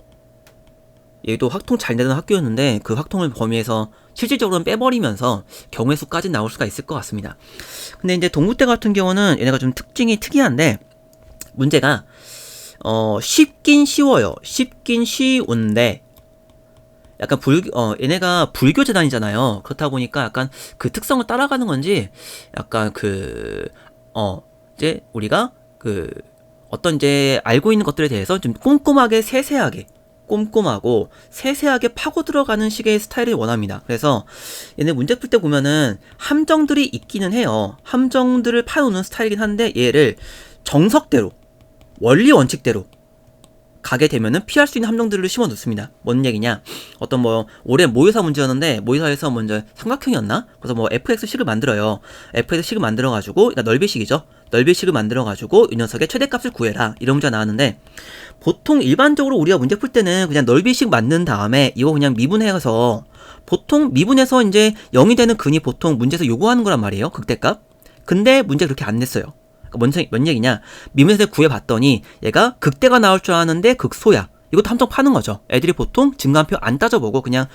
얘도 확통 잘 내던 학교였는데 그 확통을 범위에서 실질적으로는 빼버리면서 경우의 수까지 나올 수가 있을 것 같습니다. 근데 이제 동국대 같은 경우는 얘네가 좀 특징이 특이한데 문제가 쉽긴 쉬워요. 쉽긴 쉬운데 약간 얘네가 불교 재단이잖아요. 그렇다 보니까 약간 그 특성을 따라가는 건지 약간 이제 우리가 어떤 이제 알고 있는 것들에 대해서 좀 꼼꼼하게 꼼꼼하고 세세하게 파고 들어가는 식의 스타일을 원합니다. 그래서 얘네 문제 풀 때 보면은 함정들이 있기는 해요. 함정들을 파놓는 스타일이긴 한데 얘를 정석대로 원리 원칙대로 가게 되면은 피할 수 있는 함정들을 심어 놓습니다. 뭔 얘기냐? 어떤 뭐 올해 모의사 문제였는데 모의사에서 먼저 삼각형이었나? 그래서 뭐 fx식을 만들어요. fx식을 만들어 가지고 그러니까 넓이식이죠. 넓이식을 만들어 가지고 이 녀석의 최대값을 구해라. 이런 문제가 나왔는데 보통 일반적으로 우리가 문제 풀 때는 그냥 넓이식 만든 다음에 이거 그냥 미분해서 보통 미분해서 이제 0이 되는 근이 보통 문제에서 요구하는 거란 말이에요. 극대값. 근데 문제 그렇게 안 냈어요. 뭔 얘기냐? 미분해서 구해봤더니 얘가 극대가 나올 줄 알았는데 극소야. 이것도 함정 파는 거죠. 애들이 보통 증가함표 안 따져보고 그냥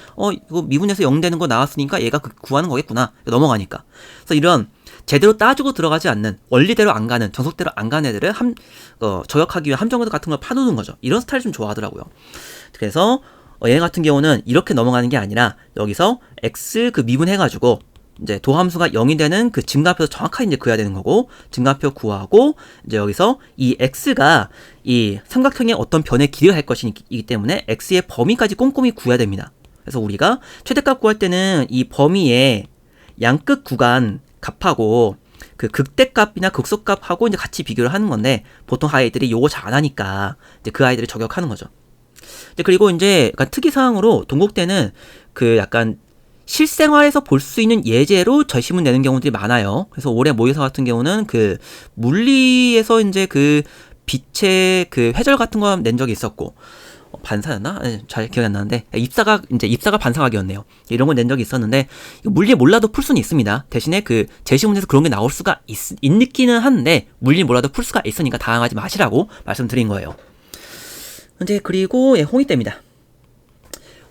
이거 미분해서 0 되는 거 나왔으니까 얘가 구하는 거겠구나. 넘어가니까. 그래서 이런 제대로 따지고 들어가지 않는 원리대로 안 가는 정석대로 안 가는 애들을 저격하기 위한 함정 같은 걸 파놓는 거죠. 이런 스타일 좀 좋아하더라고요. 그래서 얘 같은 경우는 이렇게 넘어가는 게 아니라 여기서 x 미분해가지고 이제 도함수가 0이 되는 그 증가표에서 정확하게 이제 그어야 되는 거고 증가표 구하고 이제 여기서 이 x가 이 삼각형의 어떤 변의 길이가 할 것이기 때문에 x의 범위까지 꼼꼼히 구해야 됩니다. 그래서 우리가 최대값 구할 때는 이 범위의 양끝 구간 값하고 그 극대값이나 극소값하고 이제 같이 비교를 하는 건데 보통 아이들이 요거 잘 안 하니까 이제 그 아이들이 저격하는 거죠. 그리고 이제 약간 특이사항으로 동국대는 그 약간 실생활에서 볼 수 있는 예제로 절시문 내는 경우들이 많아요. 그래서 올해 모의사 같은 경우는 그 물리에서 이제 그 빛의 그 회절 같은 거 낸 적이 있었고 반사였나? 잘 기억이 안 나는데 입사가 반사각이었네요. 이런 거 낸 적이 있었는데 물리 몰라도 풀 수는 있습니다. 대신에 그 제시문에서 그런 게 나올 수가 있기는 한데 물리 몰라도 풀 수가 있으니까 당황하지 마시라고 말씀드린 거예요. 이제 그리고 홍익대입니다.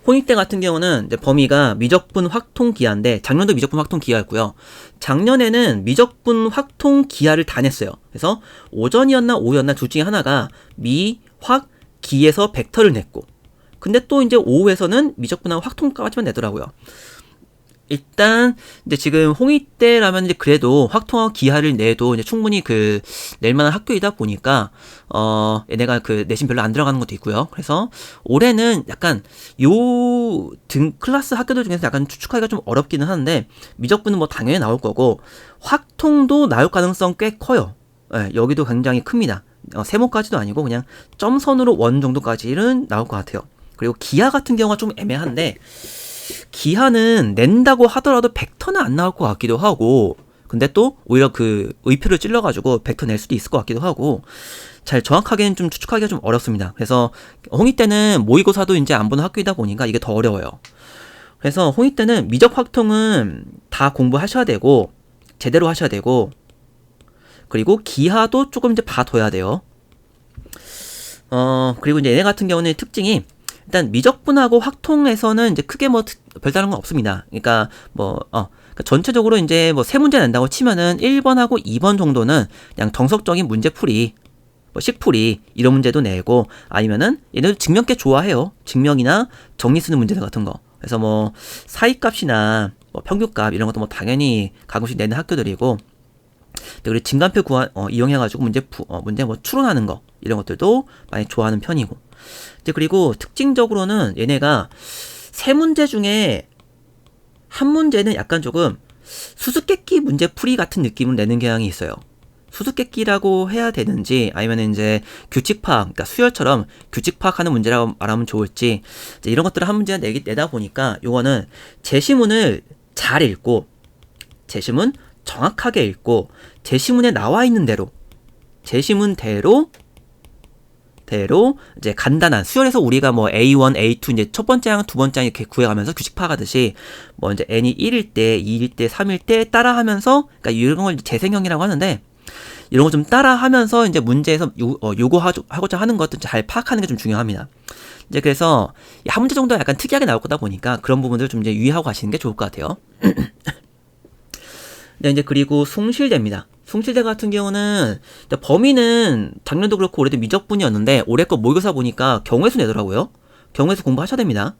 홍익대 같은 경우는 이제 범위가 미적분 확통 기하인데 작년도 미적분 확통 기하였고요. 작년에는 미적분 확통 기하를 다 냈어요. 그래서 오전이었나 오후였나 둘 중에 하나가 미, 확, 기에서 벡터를 냈고 근데 또 이제 오후에서는 미적분하고 확통까지만 내더라고요. 일단 이제 지금 홍익대라면 이제 그래도 확통하고 기하를 내도 이제 충분히 그 낼만한 학교이다 보니까 얘네가 그 내신 별로 안 들어가는 것도 있고요. 그래서 올해는 약간 요 클래스 학교들 중에서 약간 추측하기가 좀 어렵기는 한데 미적분은 뭐 당연히 나올 거고 확통도 나올 가능성 꽤 커요. 네, 여기도 굉장히 큽니다. 세모까지도 아니고 그냥 점선으로 원 정도까지는 나올 것 같아요. 그리고 기하 같은 경우가 좀 애매한데, 기하는 낸다고 하더라도 벡터는 안 나올 것 같기도 하고, 근데 또 오히려 그 의표를 찔러가지고 벡터 낼 수도 있을 것 같기도 하고, 잘 정확하게는 좀 추측하기가 좀 어렵습니다. 그래서 홍익 때는 모의고사도 이제 안 보는 학교이다 보니까 이게 더 어려워요. 그래서 홍익 때는 미적 확통은 다 공부하셔야 되고, 제대로 하셔야 되고, 그리고 기하도 조금 이제 봐둬야 돼요. 그리고 이제 얘네 같은 경우는 특징이, 일단 미적분하고 확통에서는 이제 크게 뭐 별다른 건 없습니다. 그러니까 그러니까 전체적으로 이제 뭐 세 문제 낸다고 치면은 1번하고 2번 정도는 그냥 정석적인 문제풀이, 뭐 식풀이 이런 문제도 내고, 아니면은 얘네도 증명 꽤 좋아해요. 증명이나 정리 쓰는 문제들 같은 거. 그래서 뭐 사이값이나 뭐 평균값 이런 것도 뭐 당연히 가끔씩 내는 학교들이고, 그리고 진간표 이용해가지고 문제 뭐 추론하는 거 이런 것들도 많이 좋아하는 편이고. 이제 그리고 특징적으로는 얘네가 세 문제 중에 한 문제는 약간 조금 수수께끼 문제 풀이 같은 느낌을 내는 경향이 있어요. 수수께끼라고 해야 되는지, 아니면 이제 규칙 파악, 그러니까 수열처럼 규칙 파악하는 문제라고 말하면 좋을지, 이제 이런 것들을 한 문제 내다 보니까 요거는 제시문을 잘 읽고, 제시문 정확하게 읽고, 제시문에 나와 있는 대로, 제시문대로 이제 간단한 수열에서 우리가 뭐 A1, A2 이제 첫 번째 항, 두 번째 항 이렇게 구해가면서 규칙 파악하듯이 뭐 이제 n이 1일 때, 2일 때, 3일 때 따라하면서, 그러니까 이런 걸 재생형이라고 하는데, 이런 거 좀 따라하면서 이제 문제에서 요구하고자 하는 것들 잘 파악하는 게 좀 중요합니다. 이제 그래서 한 문제 정도 약간 특이하게 나올 거다 보니까 그런 부분들 좀 이제 유의하고 가시는 게 좋을 것 같아요. 네, 이제 그리고 숭실대입니다. 숭실대 같은 경우는 범위는 작년도 그렇고 올해도 미적분이었는데, 올해 거 모의고사 보니까 경우의 수 내더라고요. 경우의 수 공부하셔야 됩니다.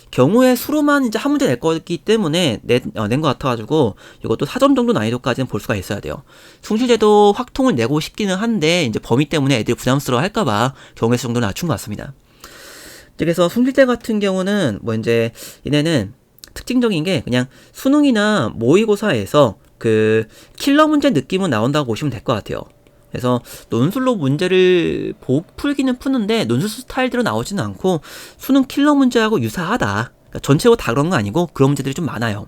경우의 수로만 이제 한 문제 낼 거기 때문에 낸 것 같아가지고 이것도 4점 정도 난이도까지는 볼 수가 있어야 돼요. 숭실대도 확통을 내고 싶기는 한데 이제 범위 때문에 애들이 부담스러워 할까봐 경우의 수 정도는 낮춘 것 같습니다. 그래서 숭실대 같은 경우는 뭐 이제 얘네는 특징적인 게 그냥 수능이나 모의고사에서 그 킬러 문제 느낌은 나온다고 보시면 될 것 같아요. 그래서 논술로 문제를 풀기는 푸는데 논술 스타일대로 나오지는 않고 수능 킬러 문제하고 유사하다. 그러니까 전체적으로 다 그런 거 아니고 그런 문제들이 좀 많아요.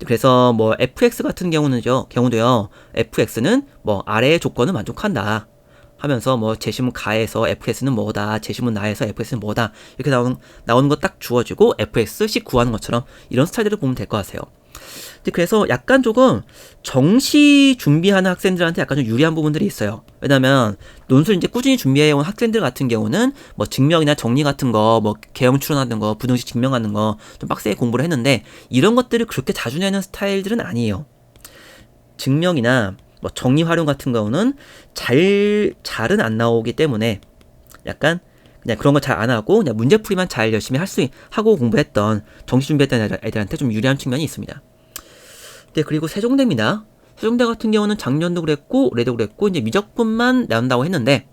그래서 뭐 FX 같은 경우도요. FX는 뭐 아래의 조건을 만족한다 하면서 뭐 제시문 가에서 FX는 뭐다, 제시문 나에서 FX는 뭐다, 이렇게 나오는 거 딱 주어지고 FX씩 구하는 것처럼 이런 스타일들을 보면 될 것 같아요. 그래서 약간 조금 정시 준비하는 학생들한테 약간 좀 유리한 부분들이 있어요. 왜냐면 논술 이제 꾸준히 준비해온 학생들 같은 경우는 뭐 증명이나 정리 같은 거, 뭐 개형 추론하는 거, 부등식 증명하는 거 좀 빡세게 공부를 했는데, 이런 것들을 그렇게 자주 내는 스타일들은 아니에요. 증명이나 뭐 정리 활용 같은 경우는 잘은 안 나오기 때문에 약간 그냥 그런 거 잘 안 하고 그냥 문제풀이만 잘 열심히 하고 공부했던, 정시 준비했던 애들한테 좀 유리한 측면이 있습니다. 네, 그리고 세종대입니다. 세종대 같은 경우는 작년도 그랬고 올해도 그랬고 이제 미적분만 나온다고 했는데,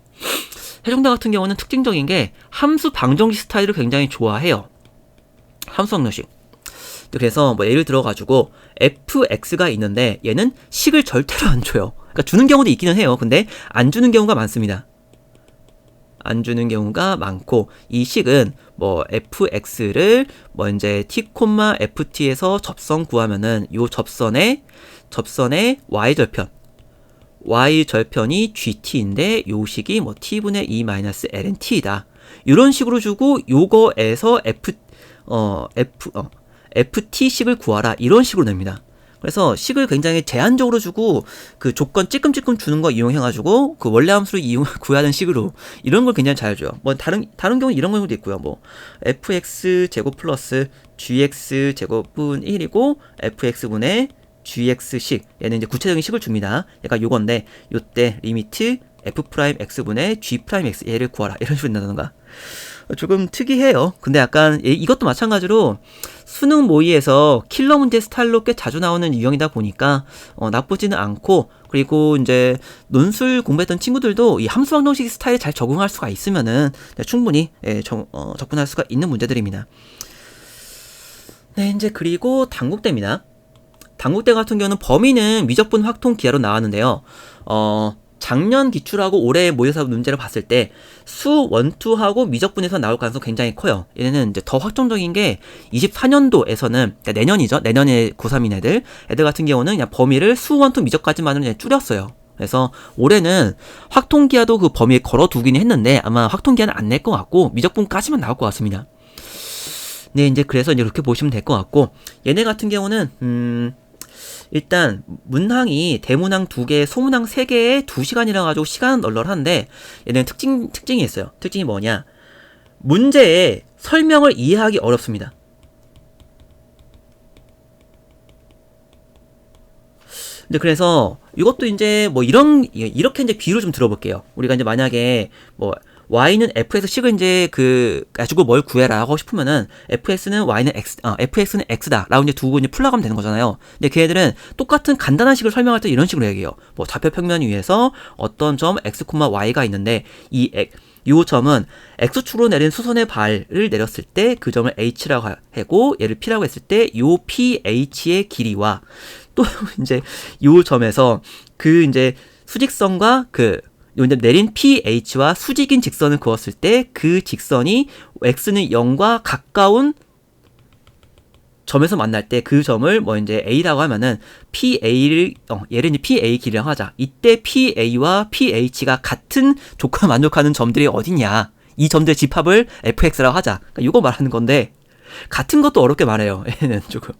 세종대 같은 경우는 특징적인 게 함수 방정식 스타일을 굉장히 좋아해요. 함수 방정식. 그래서 뭐 예를 들어가지고 fx가 있는데 얘는 식을 절대로 안 줘요. 그러니까 주는 경우도 있기는 해요. 근데 안 주는 경우가 많습니다. 안 주는 경우가 많고, 이 식은 뭐 fx를 뭐 이제 t, ft에서 접선 구하면은 요 접선의 y절편이 gt,인데 요 식이 뭐 t분의 2-ln t이다. 이런 식으로 주고 요거에서 ft식을 구하라, 이런 식으로 냅니다. 그래서 식을 굉장히 제한적으로 주고 그 조건 찔끔찔끔 주는 거 이용해가지고 그 원래 함수를 구해야 하는 식으로, 이런 걸 굉장히 잘 줘요. 뭐 다른 경우 이런 경우도 있고요. 뭐 fx 제곱 플러스 gx 제곱분 1이고 fx분의 gx식, 얘는 이제 구체적인 식을 줍니다. 얘가 요건데 요때 리미트 f'x분의 g'x 얘를 구하라, 이런 식으로 된다던가. 조금 특이해요. 근데 약간 이것도 마찬가지로 수능 모의에서 킬러 문제 스타일로 꽤 자주 나오는 유형이다 보니까 나쁘지는 않고, 그리고 이제 논술 공부했던 친구들도 이 함수 방정식 스타일에 잘 적응할 수가 있으면은 충분히 접근할 수가 있는 문제들입니다. 네, 이제 그리고 단국대입니다. 단국대 같은 경우는 범위는 미적분 확통 기하로 나왔는데요. 작년 기출하고 올해 모의고사 문제를 봤을 때 수 원투하고 미적분에서 나올 가능성이 굉장히 커요. 얘네는 이제 더 확정적인 게 24년도에서는 그러니까 내년이죠. 내년에 고3인 애들 같은 경우는 그냥 범위를 수 원투 미적까지만으로 그냥 줄였어요. 그래서 올해는 확통기하도 그 범위에 걸어두긴 했는데 아마 확통기하는 안 낼 것 같고 미적분까지만 나올 것 같습니다. 네, 이제 그래서 이제 그렇게 보시면 될 것 같고, 얘네 같은 경우는 일단 문항이 대문항 2개, 소문항 3개에 2시간이라 가지고 시간은 널널한데 얘네는 특징이 있어요. 특징이 뭐냐? 문제의 설명을 이해하기 어렵습니다. 근데 그래서 이것도 이제 뭐 이렇게 이제 비유를 좀 들어볼게요. 우리가 이제 만약에 뭐 y는 fx 식을 이제 가지고 뭘 구해라 하고 싶으면은 fx는 y는 x, fx는 x다 라고 이제 두고 이제 풀어가면 되는 거잖아요. 근데 걔네들은 똑같은 간단한 식을 설명할 때 이런 식으로 얘기해요. 뭐 좌표 평면 위에서 어떤 점 x, y가 있는데 요 점은 x축으로 내린 수선의 발을 내렸을 때 그 점을 h라고 하고 얘를 p라고 했을 때 요 ph의 길이와 또 이제 요 점에서 이제 수직선과 이제 내린 PH와 수직인 직선을 그었을 때 그 직선이 X는 0과 가까운 점에서 만날 때 그 점을 뭐 이제 A라고 하면은 얘를 이제 PA 길이라고 하자. 이때 PA와 PH가 같은 조건을 만족하는 점들이 어디냐. 이 점들의 집합을 FX라고 하자. 그러니까 이거 말하는 건데, 같은 것도 어렵게 말해요. 얘는 조금.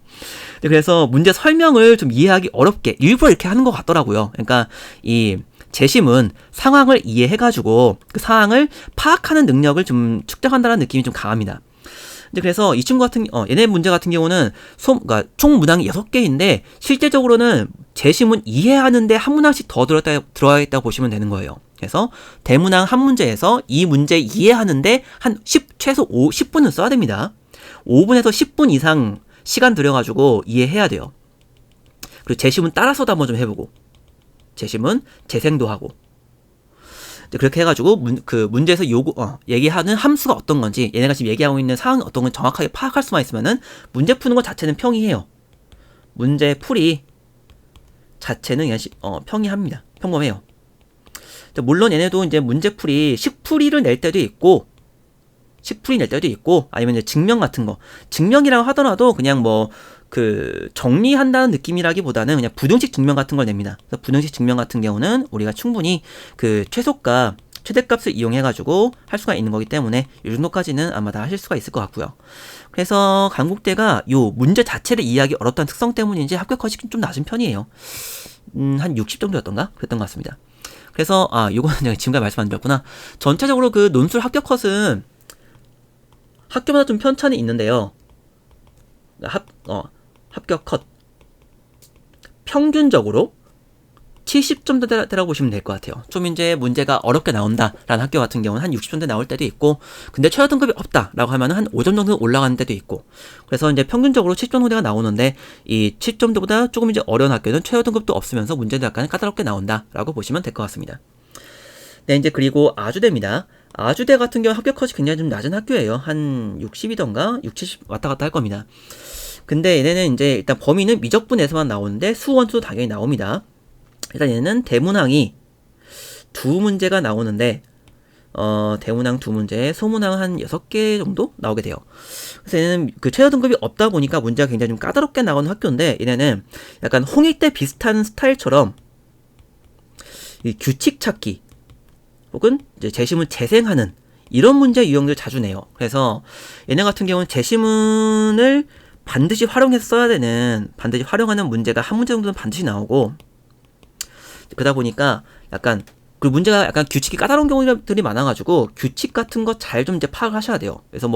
그래서 문제 설명을 좀 이해하기 어렵게 일부러 이렇게 하는 것 같더라고요. 그러니까 이 재심은 상황을 이해해가지고 그 상황을 파악하는 능력을 좀 측정한다는 느낌이 좀 강합니다. 그래서 이 친구 얘네 문제 같은 경우는 그러니까 총 문항이 6개인데 실제적으로는 재심은 이해하는데 한 문항씩 더 들어가 있다고 보시면 되는 거예요. 그래서 대문항 한 문제에서 이 문제 이해하는데 최소 10분은 써야 됩니다. 5분에서 10분 이상 시간 들여가지고 이해해야 돼요. 그리고 재심은 따라서도 한번 좀 해보고, 재심은 재생도 하고, 그렇게 해가지고 문제에서 얘기하는 함수가 어떤 건지, 얘네가 지금 얘기하고 있는 상황이 어떤 건지 정확하게 파악할 수만 있으면은 문제 푸는 것 자체는 평이해요. 문제 풀이 자체는 그냥 평이합니다. 평범해요. 물론 얘네도 이제 문제 풀이 식풀이를 낼 때도 있고, 아니면 이제 증명 같은 거. 증명이라고 하더라도 그냥 정리한다는 느낌이라기보다는 그냥 부등식 증명 같은 걸 냅니다. 그래서 부등식 증명 같은 경우는 우리가 충분히 최대값을 이용해가지고 할 수가 있는 거기 때문에 이 정도까지는 아마 다 하실 수가 있을 것 같고요. 그래서 강국대가 요 문제 자체를 이해하기 어렵다는 특성 때문인지 합격 컷이 좀 낮은 편이에요. 한 60 정도였던가? 그랬던 것 같습니다. 그래서, 요거는 제가 지금까지 말씀 안 드렸구나. 전체적으로 논술 합격 컷은 학교마다 좀 편차는 있는데요. 합격 컷. 평균적으로 70점대라고 보시면 될 것 같아요. 좀 이제 문제가 어렵게 나온다라는 학교 같은 경우는 한 60점대 나올 때도 있고, 근데 최저 등급이 없다라고 하면은 한 5점 정도 올라가는 때도 있고, 그래서 이제 평균적으로 70점 정도가 나오는데, 이 70점대보다 조금 이제 어려운 학교는 최저 등급도 없으면서 문제도 약간 까다롭게 나온다라고 보시면 될 것 같습니다. 네, 이제 그리고 아주대입니다. 아주대 같은 경우 합격 컷이 굉장히 좀 낮은 학교예요. 한 60이던가 60, 70 왔다 갔다 할 겁니다. 근데 얘네는 이제 일단 범위는 미적분에서만 나오는데 수원수도 당연히 나옵니다. 일단 얘는 대문항이 2문제가 나오는데 대문항 2문제, 소문항 한 6개 정도 나오게 돼요. 그래서 얘는 최저 등급이 없다 보니까 문제가 굉장히 좀 까다롭게 나오는 학교인데, 얘네는 약간 홍익대 비슷한 스타일처럼 이 규칙 찾기 혹은 이제 재심을 재생하는 이런 문제 유형들 자주 내요. 그래서 얘네 같은 경우는 재심문을 반드시 활용해서 써야 되는, 반드시 활용하는 문제가 한 문제 정도는 반드시 나오고, 그러다 보니까 약간 문제가 약간 규칙이 까다로운 경우들이 많아가지고 규칙 같은 거 잘 좀 이제 파악을 하셔야 돼요. 그래서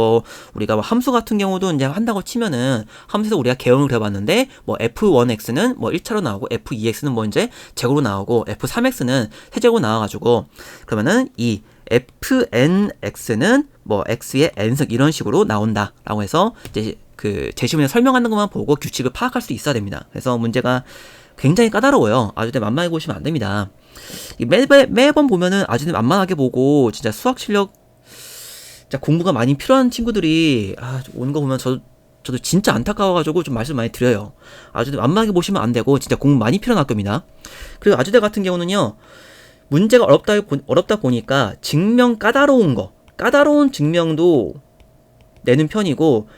우리가 함수 같은 경우도 이제 한다고 치면은 함수에서 우리가 개형을 그려봤는데 f1x는 1차로 나오고 f2x는 이제 제곱으로 나오고 f3x는 세제곱으로 나와가지고, 그러면은 이 fnx는 x의 n승 이런 식으로 나온다라고 해서 이제 제시문에 설명하는 것만 보고 규칙을 파악할 수 있어야 됩니다. 그래서 문제가 굉장히 까다로워요. 아주대 만만하게 보시면 안 됩니다. 매번 보면은 아주대 만만하게 보고 진짜 수학 실력 진짜 공부가 많이 필요한 친구들이 오는 거 보면 저도 진짜 안타까워가지고 좀 말씀 많이 드려요. 아주대 만만하게 보시면 안 되고 진짜 공부 많이 필요한 학교입니다. 그리고 아주대 같은 경우는요, 문제가 어렵다 보니까 증명 까다로운 증명도 내는 편이고,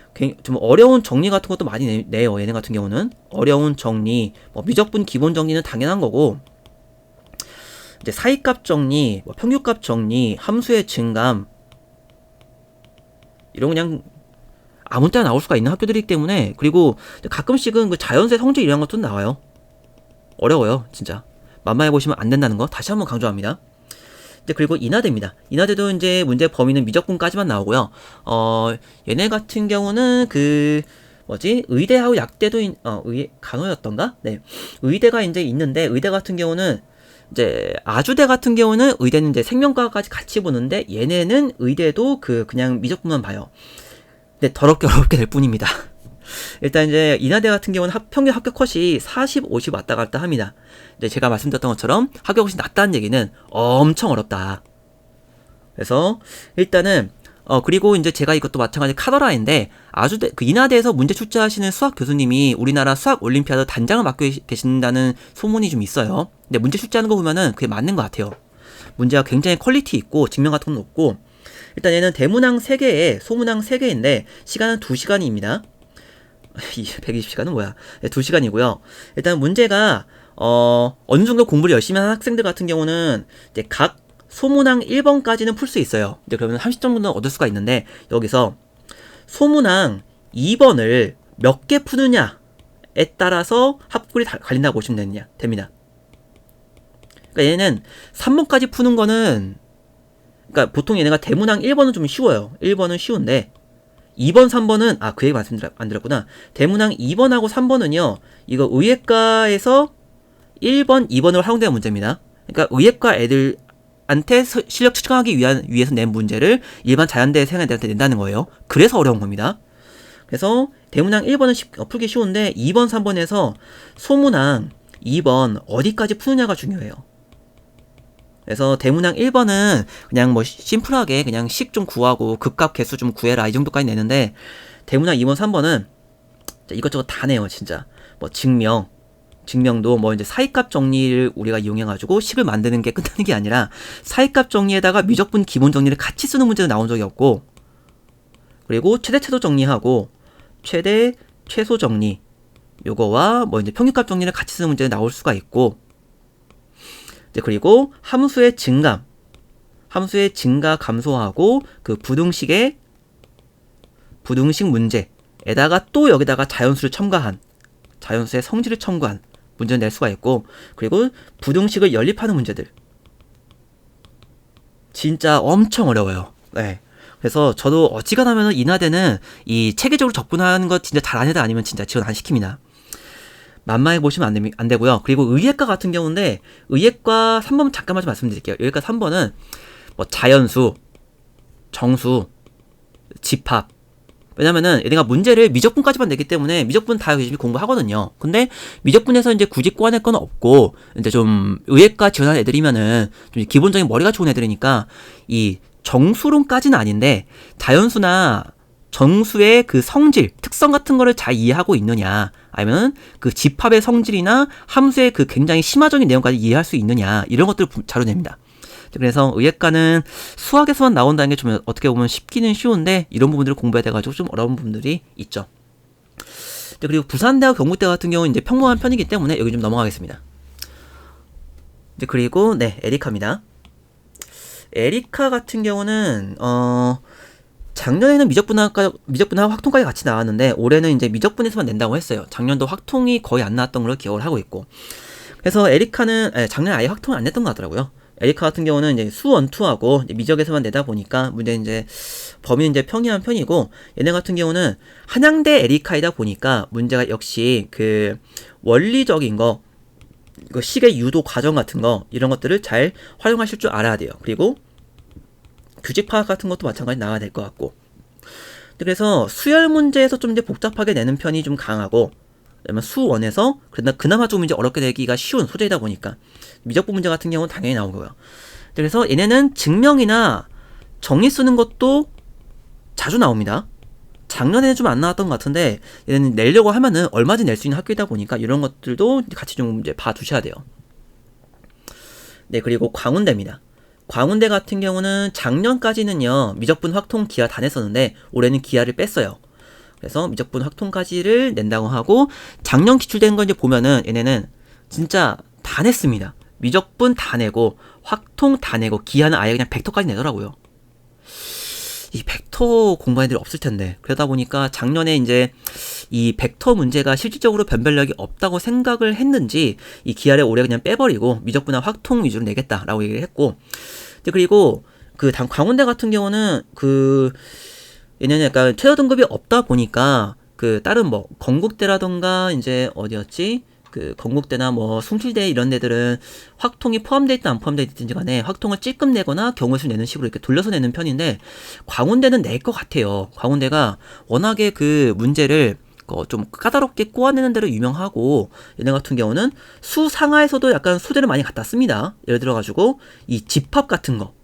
좀 어려운 정리 같은 것도 많이 내요. 얘네 같은 경우는 어려운 정리, 뭐 미적분 기본 정리는 당연한 거고, 이제 사이값 정리, 뭐 평균값 정리, 함수의 증감, 이런 그냥 아무 때나 나올 수가 있는 학교들이기 때문에. 그리고 가끔씩은 그 자연수의 성질 이런 것도 나와요. 어려워요, 진짜. 만만해 보시면 안 된다는 거 다시 한번 강조합니다. 이제 그리고 인하대입니다. 인하대도 이제 문제 범위는 미적분까지만 나오고요. 얘네 같은 경우는 의대하고 약대도 간호였던가? 네. 의대가 이제 있는데, 의대 같은 경우는 이제 아주대 같은 경우는 의대는 이제 생명과까지 같이 보는데, 얘네는 의대도 그냥 미적분만 봐요. 근데 더럽게 어렵게 될 뿐입니다. 일단 이제 인하대 같은 경우는 평균 합격 컷이 40, 50 왔다 갔다 합니다. 이제 제가 말씀드렸던 것처럼 합격 컷이 낮다는 얘기는 엄청 어렵다. 그래서 일단은 그리고 이제 제가 이것도 마찬가지 카더라인데, 인하대에서 문제 출제하시는 수학 교수님이 우리나라 수학 올림피아드 단장을 맡고 계신다는 소문이 좀 있어요. 근데 문제 출제하는 거 보면은 그게 맞는 것 같아요. 문제가 굉장히 퀄리티 있고 증명 같은 건 높고. 일단 얘는 대문항 3개에 소문항 3개인데 시간은 2시간입니다. 120시간은 뭐야? 네, 2시간이고요. 일단 문제가 어느 정도 공부를 열심히 하는 학생들 같은 경우는 이제 각 소문항 1번까지는 풀 수 있어요. 이제 그러면 30점 정도는 얻을 수가 있는데, 여기서 소문항 2번을 몇 개 푸느냐에 따라서 합격이 갈린다고 보시면 됩니다. 그러니까 얘는 3번까지 푸는 거는, 그러니까 보통 얘네가 대문항 1번은 좀 쉬워요. 1번은 쉬운데 2번, 3번은 그 얘기 말씀 안 드렸구나. 대문항 2번하고 3번은요, 이거 의예과에서 1번, 2번으로 활용되는 문제입니다. 그러니까 의예과 애들한테 실력 측정하기 위해서 낸 문제를 일반 자연대 생활들한테 낸다는 거예요. 그래서 어려운 겁니다. 그래서 대문항 1번은 풀기 쉬운데 2번, 3번에서 소문항 2번 어디까지 푸느냐가 중요해요. 그래서 대문항 1번은 그냥 뭐 심플하게 그냥 식 좀 구하고 극값 개수 좀 구해라 이 정도까지 내는데, 대문항 2번, 3번은 이것저것 다 내요, 진짜. 뭐 증명도 뭐 이제 사이값 정리를 우리가 이용해가지고 식을 만드는 게 끝나는 게 아니라, 사이값 정리에다가 미적분 기본 정리를 같이 쓰는 문제도 나온 적이 없고, 그리고 최대 최소 정리하고 최대 최소 정리 요거와 뭐 이제 평균값 정리를 같이 쓰는 문제가 나올 수가 있고, 이제 그리고 함수의 증가 감소하고 부등식 문제에다가 또 여기다가 자연수의 성질을 첨가한 문제를 낼 수가 있고, 그리고 부등식을 연립하는 문제들 진짜 엄청 어려워요. 네. 그래서 저도 어지간하면 인하대는 이 체계적으로 접근하는 거 진짜 잘하는 애들 아니면 진짜 지원 안 시킵니다. 만만해 보시면 안 되고요. 그리고 의예과 같은 경우인데, 의예과 3번 잠깐만 좀 말씀드릴게요. 의예과 3번은 뭐 자연수, 정수, 집합. 왜냐면은 얘네가 문제를 미적분까지만 내기 때문에 미적분 다 열심히 공부하거든요. 근데 미적분에서 이제 굳이 꼬아낼 건 없고, 이제 좀 의예과 지원하는 애들이면은 좀 기본적인 머리가 좋은 애들이니까 이 정수론까지는 아닌데 자연수나 정수의 성질, 특성 같은 거를 잘 이해하고 있느냐, 아니면 집합의 성질이나 함수의 굉장히 심화적인 내용까지 이해할 수 있느냐, 이런 것들을 자료 냅니다. 그래서 의예과는 수학에서만 나온다는 게 좀 어떻게 보면 쉽기는 쉬운데, 이런 부분들을 공부해야 돼가지고 좀 어려운 부분들이 있죠. 그리고 부산대와 경북대 같은 경우는 이제 평범한 편이기 때문에 여기 좀 넘어가겠습니다. 그리고 에리카입니다. 에리카 같은 경우는 작년에는 미적분하고 확통까지 같이 나왔는데, 올해는 이제 미적분에서만 낸다고 했어요. 작년도 확통이 거의 안 나왔던 걸로 기억을 하고 있고, 그래서 에리카는 작년에 아예 확통을 안 냈던 것 같더라고요. 에리카 같은 경우는 이제 수원투하고 미적에서만 내다 보니까 문제 이제 범위는 이제 평이한 편이고, 얘네 같은 경우는 한양대 에리카이다 보니까 문제가 역시 원리적인 거, 식의 유도 과정 같은 거, 이런 것들을 잘 활용하실 줄 알아야 돼요. 그리고 규칙 파악 같은 것도 마찬가지 나와야 될 것 같고, 그래서 수열 문제에서 좀 이제 복잡하게 내는 편이 좀 강하고, 그다음에 수원에서 그나마 좀 이제 어렵게 내기가 쉬운 소재이다 보니까 미적분 문제 같은 경우는 당연히 나오고요. 그래서 얘네는 증명이나 정리 쓰는 것도 자주 나옵니다. 작년에는 좀 안 나왔던 것 같은데, 얘는 내려고 하면은 얼마든지 낼 수 있는 학교이다 보니까 이런 것들도 같이 좀 이제 봐두셔야 돼요. 네, 그리고 광운대입니다. 광운대 같은 경우는 작년까지는요, 미적분 확통 기하 다 냈었는데, 올해는 기하를 뺐어요. 그래서 미적분 확통까지를 낸다고 하고, 작년 기출된 거 이제 보면은, 얘네는 진짜 다 냈습니다. 미적분 다 내고, 확통 다 내고, 기하는 아예 그냥 벡터까지 내더라고요. 이 벡터 공부한 애들이 없을 텐데, 그러다 보니까 작년에 이제 이 벡터 문제가 실질적으로 변별력이 없다고 생각을 했는지 이 기하를 올해 그냥 빼버리고 미적분화 확통 위주로 내겠다라고 얘기를 했고, 그리고 그 광운대 같은 경우는 그 얘네는 약간 최저 등급이 없다 보니까 그 다른 뭐 건국대라던가 이제 어디였지? 그 건국대나 뭐 숭실대 이런 데들은 확통이 포함되어 있든 안 포함되어 있든지 간에 확통을 찔끔 내거나 경우수 내는 식으로 이렇게 돌려서 내는 편인데, 광운대는 낼 것 같아요. 광운대가 워낙에 그 문제를 좀 까다롭게 꼬아내는 대로 유명하고, 얘네 같은 경우는 수상하에서도 약간 소재를 많이 갖다 씁니다. 예를 들어가지고 이 집합 같은 거,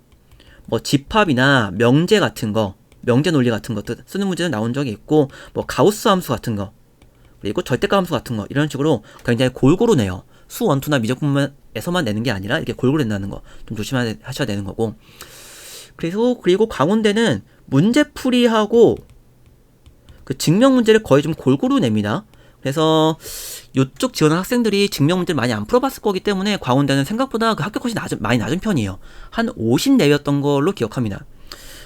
뭐 집합이나 명제 같은 거, 명제 논리 같은 것도 쓰는 문제는 나온 적이 있고, 뭐 가우스 함수 같은 거, 그리고 절대값 함수 같은 거, 이런 식으로 굉장히 골고루 내요. 수 원투나 미적분에서만 내는 게 아니라 이렇게 골고루 낸다는 거 좀 조심하셔야 되는 거고. 그리고 광운대는 문제풀이하고 그 증명 문제를 거의 좀 골고루 냅니다. 그래서 이쪽 지원한 학생들이 증명 문제를 많이 안 풀어봤을 거기 때문에 광운대는 생각보다 그 합격 컷이 많이 낮은 편이에요. 한 50 내였던 걸로 기억합니다.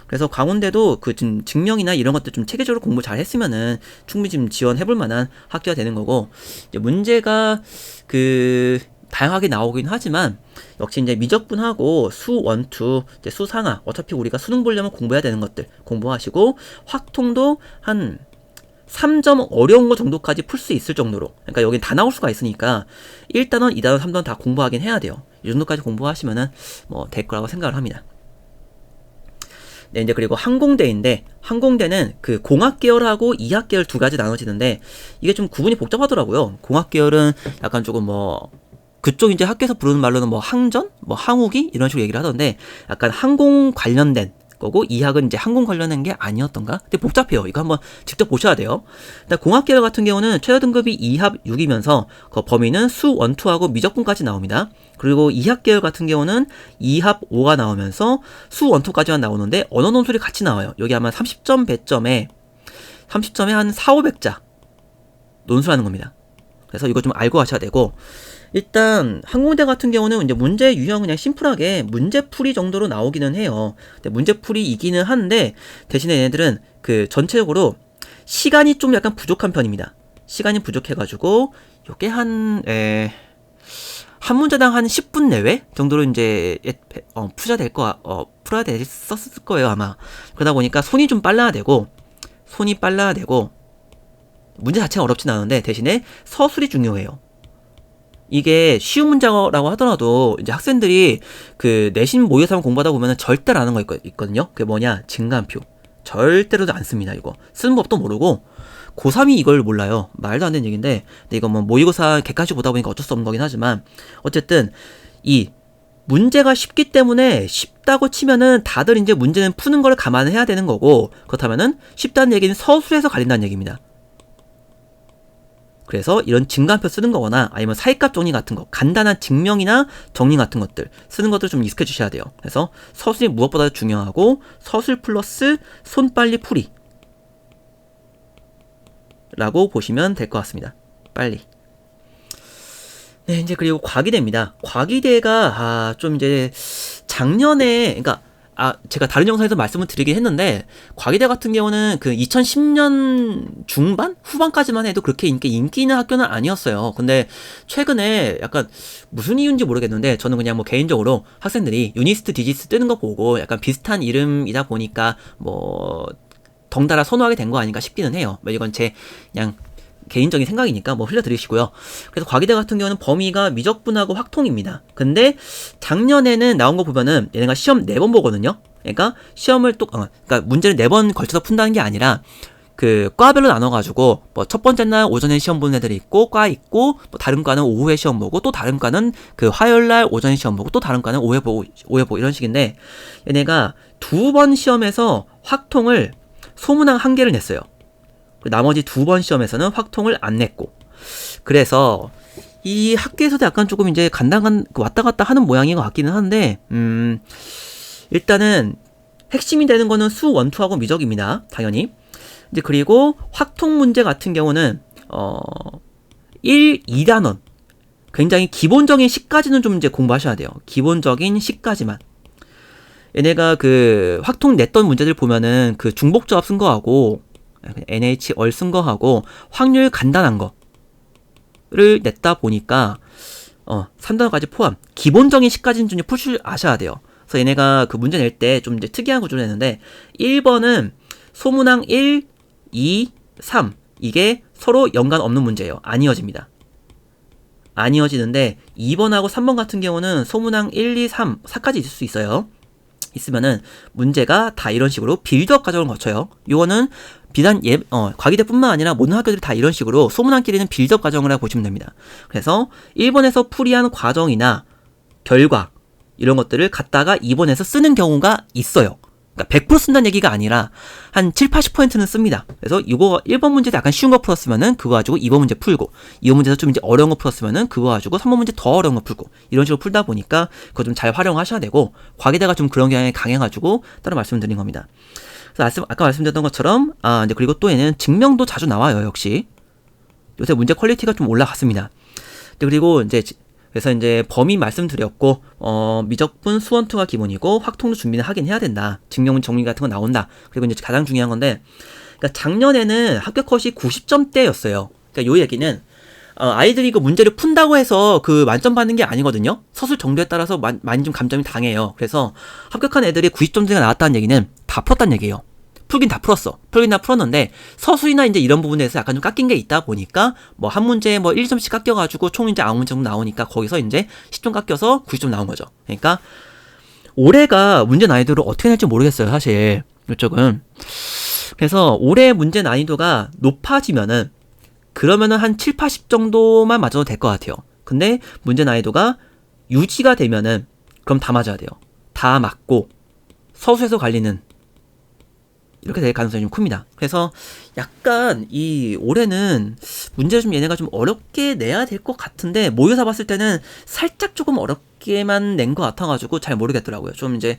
그래서 광운대도 그 증명이나 이런 것들 좀 체계적으로 공부 잘 했으면은 충분히 지금 지원해볼 만한 학교가 되는 거고, 이제 문제가 그 다양하게 나오긴 하지만 역시 이제 미적분하고 수 원투, 이제 수 상하, 어차피 우리가 수능 보려면 공부해야 되는 것들 공부하시고, 확통도 한 3점 어려운 거 정도까지 풀 수 있을 정도로, 그러니까 여긴 다 나올 수가 있으니까 1단원, 2단원, 3단원 다 공부하긴 해야 돼요. 이 정도까지 공부하시면은 뭐 될 거라고 생각을 합니다. 네, 이제 그리고 항공대인데, 항공대는 그 공학 계열하고 이학 계열 두 가지 나눠지는데, 이게 좀 구분이 복잡하더라고요. 공학 계열은 약간 조금 뭐 그쪽 이제 학교에서 부르는 말로는 뭐 항전, 뭐 항우기 이런 식으로 얘기를 하던데, 약간 항공 관련된 거고, 이학은 이제 항공 관련된 게 아니었던가? 근데 복잡해요. 이거 한번 직접 보셔야 돼요. 일단 공학 계열 같은 경우는 최저 등급이 2합 6이면서 그 범위는 수 원투하고 미적분까지 나옵니다. 그리고 이학 계열 같은 경우는 2합 5가 나오면서 수 원투까지만 나오는데 언어 논술이 같이 나와요. 여기 아마 30점 배점에 30점에 한 4, 500자 논술하는 겁니다. 그래서 이거 좀 알고 가셔야 되고, 일단 항공대 같은 경우는 이제 문제 유형 그냥 심플하게 문제풀이 정도로 나오기는 해요. 근데 문제풀이이기는 한데, 대신에 얘네들은 그 전체적으로 시간이 좀 약간 부족한 편입니다. 시간이 부족해가지고 요게 한 문제당 한 10분 내외 정도로 이제 풀어야 됐었을 거예요 아마. 그러다 보니까 손이 빨라야 되고 문제 자체가 어렵진 않은데 대신에 서술이 중요해요. 이게 쉬운 문제라고 하더라도 이제 학생들이 그 내신 모의고사 공부하다 보면은 절대로 안 하는 거 있거든요. 그게 뭐냐? 증가함표. 절대로도 안 씁니다. 이거 쓰는 법도 모르고 고3이 이걸 몰라요. 말도 안 되는 얘기인데, 근데 이거 뭐 모의고사 객관식 보다 보니까 어쩔 수 없는 거긴 하지만, 어쨌든 이 문제가 쉽기 때문에 쉽다고 치면은 다들 이제 문제는 푸는 걸 감안해야 되는 거고, 그렇다면은 쉽다는 얘기는 서술에서 갈린다는 얘기입니다. 그래서 이런 증가함표 쓰는 거거나 아니면 사이값 정리 같은 거, 간단한 증명이나 정리 같은 것들 쓰는 것들 좀 익숙해 주셔야 돼요. 그래서 서술이 무엇보다 중요하고, 서술 플러스 손빨리 풀이 라고 보시면 될 것 같습니다. 빨리. 네, 이제 그리고 과기대입니다. 과기대가 좀 이제 작년에, 그러니까 제가 다른 영상에서 말씀을 드리긴 했는데, 과기대 같은 경우는 그 2010년 중반? 후반까지만 해도 그렇게 인기 있는 학교는 아니었어요. 근데 최근에 약간 무슨 이유인지 모르겠는데, 저는 그냥 뭐 개인적으로 학생들이 유니스트, 디지스 뜨는 거 보고 약간 비슷한 이름이다 보니까 뭐 덩달아 선호하게 된 거 아닌가 싶기는 해요. 이건 제 그냥 개인적인 생각이니까 뭐 흘려드리시고요. 그래서 과기대 같은 경우는 범위가 미적분하고 확통입니다. 근데 작년에는 나온 거 보면은 얘네가 시험 4번 보거든요. 그러니까 시험을 그러니까 문제를 4번 걸쳐서 푼다는 게 아니라 그 과별로 나눠가지고 뭐 첫 번째 날 오전에 시험 보는 애들이 있고, 과 있고, 뭐 다른 과는 오후에 시험 보고, 또 다른 과는 그 화요일 날 오전에 시험 보고, 또 다른 과는 오후에 보고 이런 식인데, 얘네가 2번 시험에서 확통을 소문항 1개를 냈어요. 나머지 2번 시험에서는 확통을 안 냈고, 그래서 이 학교에서도 약간 조금 이제 간단한 왔다 갔다 하는 모양인 것 같기는 한데, 일단은 핵심이 되는 거는 수 원투하고 미적입니다. 당연히. 이제 그리고 확통 문제 같은 경우는 1, 2단원 굉장히 기본적인 식까지는 좀 이제 공부하셔야 돼요. 기본적인 식까지만. 얘네가 그 확통 냈던 문제들 보면은 그 중복조합 쓴 거하고 NH 얼 쓴 거하고 확률 간단한 거를 냈다 보니까 3단원까지 포함 기본적인 식까지는 좀 풀 줄 아셔야 돼요. 그래서 얘네가 그 문제 낼 때 좀 이제 특이한 구조를 냈는데 1번은 소문항 1, 2, 3 이게 서로 연관 없는 문제예요. 안 이어집니다. 안 이어지는데 2번하고 3번 같은 경우는 소문항 1, 2, 3, 4까지 있을 수 있어요. 있으면은 문제가 다 이런 식으로 빌드업 과정을 거쳐요. 요거는 비단 과기대뿐만 아니라 모든 학교들이 다 이런 식으로 소문항끼리는 빌드업 과정을 하고 보시면 됩니다. 그래서 1번에서 풀이한 과정이나 결과 이런 것들을 갖다가 2번에서 쓰는 경우가 있어요. 그러니까 100% 쓴다는 얘기가 아니라 한 7, 80%는 씁니다. 그래서 이거 1번 문제도 약간 쉬운 거 풀었으면은 그거 가지고 2번 문제 풀고 2번 문제에서 좀 이제 어려운 거 풀었으면은 그거 가지고 3번 문제 더 어려운 거 풀고 이런 식으로 풀다 보니까 그거 좀 잘 활용하셔야 되고 과기대가 좀 그런 경향이 강해가지고 따로 말씀드린 겁니다. 그래서 아까 말씀드렸던 것처럼 이제 그리고 또 얘는 증명도 자주 나와요. 역시 요새 문제 퀄리티가 좀 올라갔습니다. 그리고 그래서 이제 범위 말씀드렸고 미적분 수원투가 기본이고 확통도 준비는 하긴 해야 된다. 증명문 정리 같은 거 나온다. 그리고 이제 가장 중요한 건데 그러니까 작년에는 합격 컷이 90점대였어요. 그러니까 요 얘기는 아이들이 그 문제를 푼다고 해서 그 만점 받는 게 아니거든요. 서술 정도에 따라서 많이 좀 감점이 당해요. 그래서 합격한 애들이 90점대가 나왔다는 얘기는 다 풀었다는 얘기예요. 풀긴 다 풀었는데 서술이나 이제 이런 부분에서 약간 좀 깎인 게 있다 보니까 뭐 한 문제에 뭐 1점씩 깎여가지고 총 이제 9문제 정도 나오니까 거기서 이제 10점 깎여서 90점 나온 거죠. 그러니까 올해가 문제 난이도를 어떻게 낼지 모르겠어요, 사실 이쪽은. 그래서 올해 문제 난이도가 높아지면은 그러면은 한 7, 80 정도만 맞아도 될 것 같아요. 근데 문제 난이도가 유지가 되면은 그럼 다 맞아야 돼요. 다 맞고 서술에서 갈리는 이렇게 될 가능성이 좀 큽니다. 그래서 약간 이 올해는 문제를 좀 얘네가 좀 어렵게 내야 될 것 같은데 모의고사 봤을 때는 살짝 조금 어렵게만 낸 것 같아가지고 잘 모르겠더라고요. 좀 이제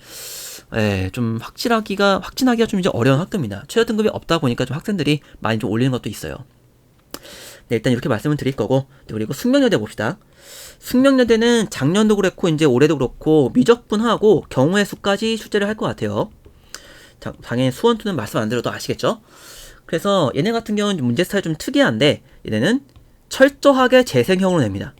좀 확진하기가 좀 이제 어려운 학교입니다. 최저 등급이 없다 보니까 좀 학생들이 많이 좀 올리는 것도 있어요. 네, 일단 이렇게 말씀을 드릴 거고 그리고 숙명여대 봅시다. 숙명여대는 작년도 그렇고 이제 올해도 그렇고 미적분하고 경우의 수까지 출제를 할 것 같아요. 당연히 수원투는 말씀 안 드려도 아시겠죠? 그래서 얘네 같은 경우는 문제 스타일이 좀 특이한데 얘네는 철저하게 재생형으로 냅니다.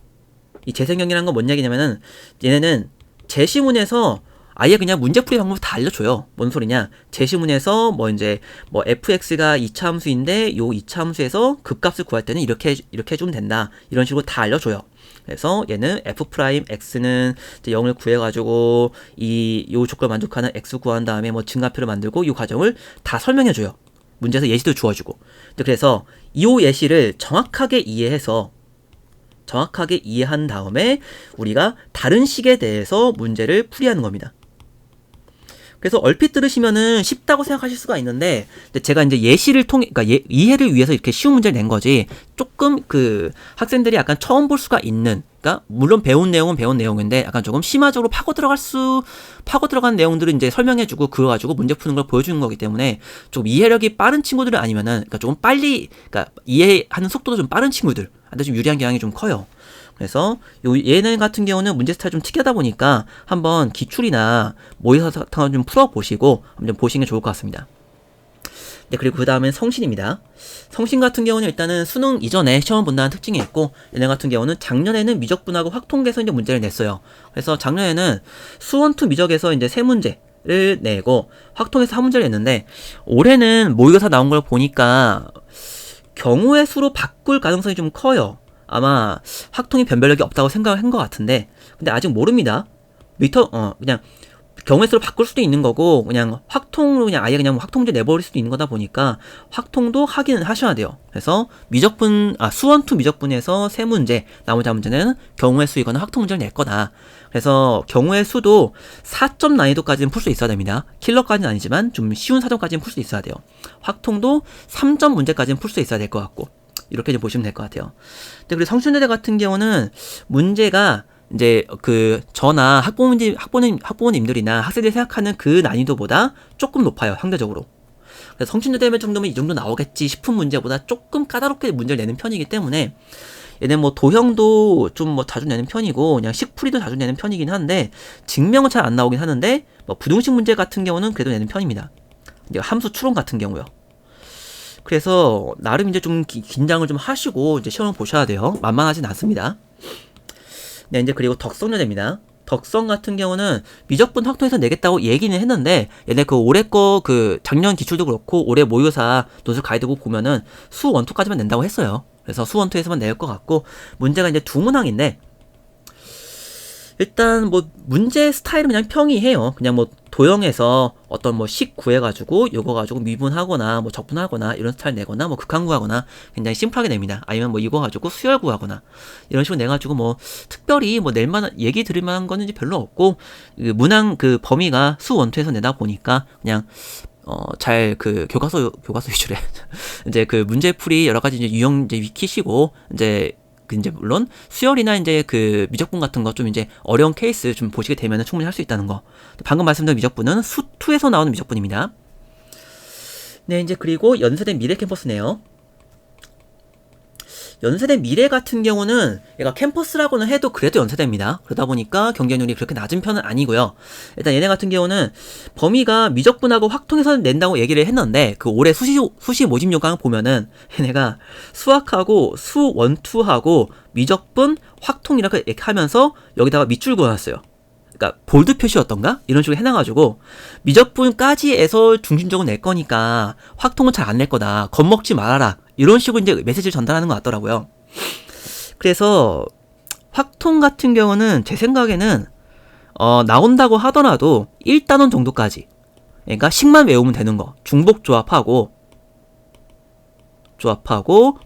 이 재생형이라는 건 뭔 얘기냐면은 얘네는 제시문에서 아예 그냥 문제풀이 방법 다 알려줘요. 뭔 소리냐? 제시문에서 뭐 fx가 2차 함수인데 요 2차 함수에서 극값을 구할 때는 이렇게 해주면 된다. 이런 식으로 다 알려줘요. 그래서 얘는 f'x는 0을 구해가지고 요 조건을 만족하는 x 구한 다음에 뭐 증가표를 만들고 이 과정을 다 설명해줘요. 문제에서 예시도 주어주고. 그래서 이 예시를 정확하게 이해한 다음에 우리가 다른 식에 대해서 문제를 풀이하는 겁니다. 그래서 얼핏 들으시면은 쉽다고 생각하실 수가 있는데 제가 이제 예시를 통해 그러니까 이해를 위해서 이렇게 쉬운 문제를 낸 거지 조금 그 학생들이 약간 처음 볼 수가 있는 그러니까 물론 배운 내용은 배운 내용인데 약간 조금 심화적으로 파고 들어간 내용들을 이제 설명해주고 그거 가지고 문제 푸는 걸 보여주는 거기 때문에 좀 이해력이 빠른 친구들은 아니면은 그러니까 조금 빨리 그러니까 이해하는 속도도 좀 빠른 친구들한테 좀 유리한 경향이 좀 커요. 그래서 얘네 같은 경우는 문제 스타일 좀 특이하다 보니까 한번 기출이나 모의고사 같은 거 좀 풀어보시고 한번 보시는 게 좋을 것 같습니다. 네, 그리고 그 다음엔 성신입니다. 성신 같은 경우는 일단은 수능 이전에 시험을 본다는 특징이 있고 얘네 같은 경우는 작년에는 미적분하고 확통에서 이제 문제를 냈어요. 그래서 작년에는 수원2 미적에서 이제 3문제를 내고 확통에서 1문제를 냈는데 올해는 모의고사 나온 걸 보니까 경우의 수로 바꿀 가능성이 좀 커요. 아마 확통이 변별력이 없다고 생각을 한 것 같은데 근데 아직 모릅니다. 그냥 경우의 수로 바꿀 수도 있는 거고 그냥 확통으로 그냥 아예 그냥 확통제 내버릴 수도 있는 거다 보니까 확통도 하기는 하셔야 돼요. 그래서 수원2 미적분에서 3문제 나머지 한 문제는 경우의 수이거나 확통 문제를 낼 거다. 그래서 경우의 수도 4점 난이도까지는 풀 수 있어야 됩니다. 킬러까지는 아니지만 좀 쉬운 4점까지는 풀 수 있어야 돼요. 확통도 3점 문제까지는 풀 수 있어야 될 것 같고 이렇게 이제 보시면 될 것 같아요. 근데 그리고 성춘여대 같은 경우는 문제가 이제 그 저나 학부모님들이나 학생들이 생각하는 그 난이도보다 조금 높아요, 상대적으로. 그래서 성춘여대 정도면 이 정도 나오겠지 싶은 문제보다 조금 까다롭게 문제를 내는 편이기 때문에 얘는 뭐 도형도 좀 뭐 자주 내는 편이고 그냥 식풀이도 자주 내는 편이긴 한데 증명은 잘 안 나오긴 하는데 뭐 부등식 문제 같은 경우는 그래도 내는 편입니다. 이제 함수 추론 같은 경우요. 그래서 나름 이제 좀 긴장을 좀 하시고 이제 시험을 보셔야 돼요. 만만하진 않습니다. 네, 이제 그리고 덕성여대입니다. 덕성 같은 경우는 미적분 확통해서 내겠다고 얘기는 했는데 얘네 그 올해 거 그 작년 기출도 그렇고 올해 모의고사 논술 가이드북 보면은 수 원투까지만 낸다고 했어요. 그래서 수 원투에서만 낼 것 같고 문제가 이제 두 문항인데 일단 뭐 문제 스타일은 그냥 평이해요. 그냥 뭐 도형에서 어떤 뭐 식 구해가지고 요거 가지고 미분하거나 뭐 적분하거나 이런 스타일 내거나 뭐 극한 구하거나 굉장히 심플하게 냅니다. 아니면 뭐 이거 가지고 수열 구하거나 이런 식으로 내가지고 뭐 특별히 뭐 낼 만한 얘기 들을 만한 거는 이제 별로 없고 그 문항 그 범위가 수 원투에서 내다 보니까 그냥 잘 그 교과서 위주로 이제 그 문제풀이 여러 가지 이제 유형 이제 익히시고 이제 물론 수열이나 이제 그 미적분 같은 거 좀 이제 어려운 케이스 좀 보시게 되면 충분히 할 수 있다는 거. 방금 말씀드린 미적분은 수2에서 나오는 미적분입니다. 네, 이제 그리고 연세대 미래 캠퍼스네요. 연세대 미래 같은 경우는 얘가 캠퍼스라고는 해도 그래도 연세대입니다. 그러다 보니까 경쟁률이 그렇게 낮은 편은 아니고요. 일단 얘네 같은 경우는 범위가 미적분하고 확통해서 낸다고 얘기를 했는데 그 올해 수시 모집 요강 보면은 얘네가 수학하고 수 원투하고 미적분 확통 이렇게 하면서 여기다가 밑줄 그어놨어요. 그러니까 볼드 표시였던가? 이런 식으로 해놔가지고 미적분까지 해서 중심적으로 낼 거니까 확통은 잘 안 낼 거다. 겁먹지 말아라. 이런 식으로 이제 메시지를 전달하는 것 같더라고요. 그래서 확통 같은 경우는 제 생각에는 나온다고 하더라도 1단원 정도까지 그러니까 식만 외우면 되는 거 중복 조합하고